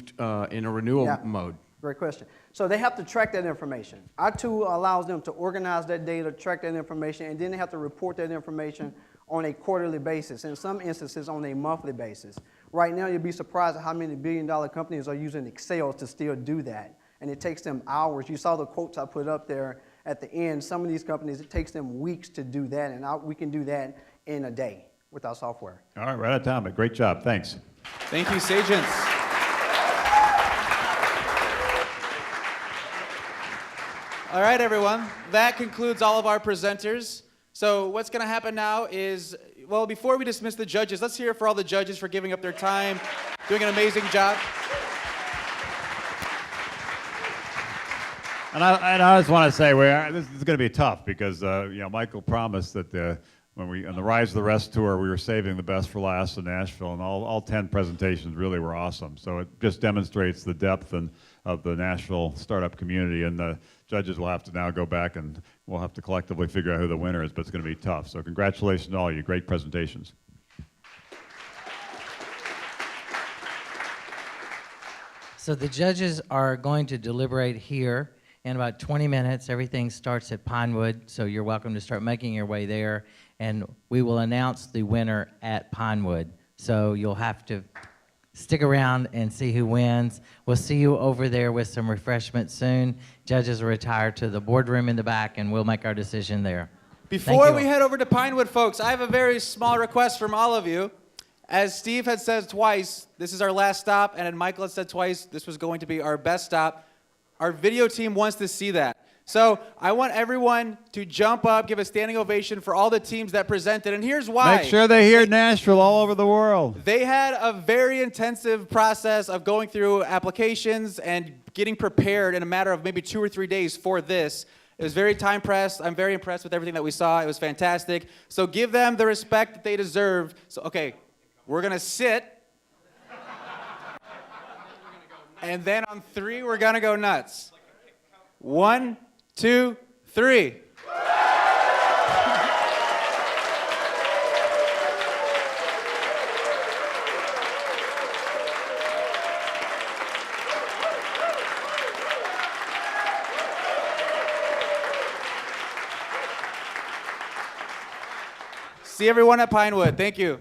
in a renewal mode? Great question. So they have to track that information. Our tool allows them to organize that data, track that information, and then they have to report that information on a quarterly basis, in some instances on a monthly basis. Right now, you'll be surprised at how many billion-dollar companies are using Excel to still do that. And it takes them hours. You saw the quotes I put up there at the end. Some of these companies, it takes them weeks to do that, and we can do that in a day with our software. All right, right on time, but great job. Thanks. Thank you, Sagents. All right, everyone. That concludes all of our presenters. So what's going to happen now is, well, before we dismiss the judges, let's hear it for all the judges for giving up their time, doing an amazing job. And I just want to say, this is going to be tough because Michael promised that when we on the Rise of the Rest tour, we were saving the best for last in Nashville, and all 10 presentations really were awesome. So it just demonstrates the depth of the Nashville startup community, and the judges will have to now go back and we'll have to collectively figure out who the winner is, but it's going to be tough. So congratulations to all you. Great presentations. So the judges are going to deliberate here in about 20 minutes. Everything starts at Pinewood, so you're welcome to start making your way there. And we will announce the winner at Pinewood. So you'll have to stick around and see who wins. We'll see you over there with some refreshments soon. Judges will retire to the boardroom in the back, and we'll make our decision there. Before we head over to Pinewood, folks, I have a very small request from all of you. As Steve had said twice, this is our last stop, and Michael had said twice, this was going to be our best stop. Our video team wants to see that. So I want everyone to jump up, give a standing ovation for all the teams that presented, and here's why. Make sure they hear Nashville all over the world. They had a very intensive process of going through applications and getting prepared in a matter of maybe 2 or 3 days for this. It was very time pressed. I'm very impressed with everything that we saw. It was fantastic. So give them the respect that they deserve. So, okay, we're going to sit. And then on 3, we're going to go nuts. 1, 2, 3. See everyone at Pinewood. Thank you.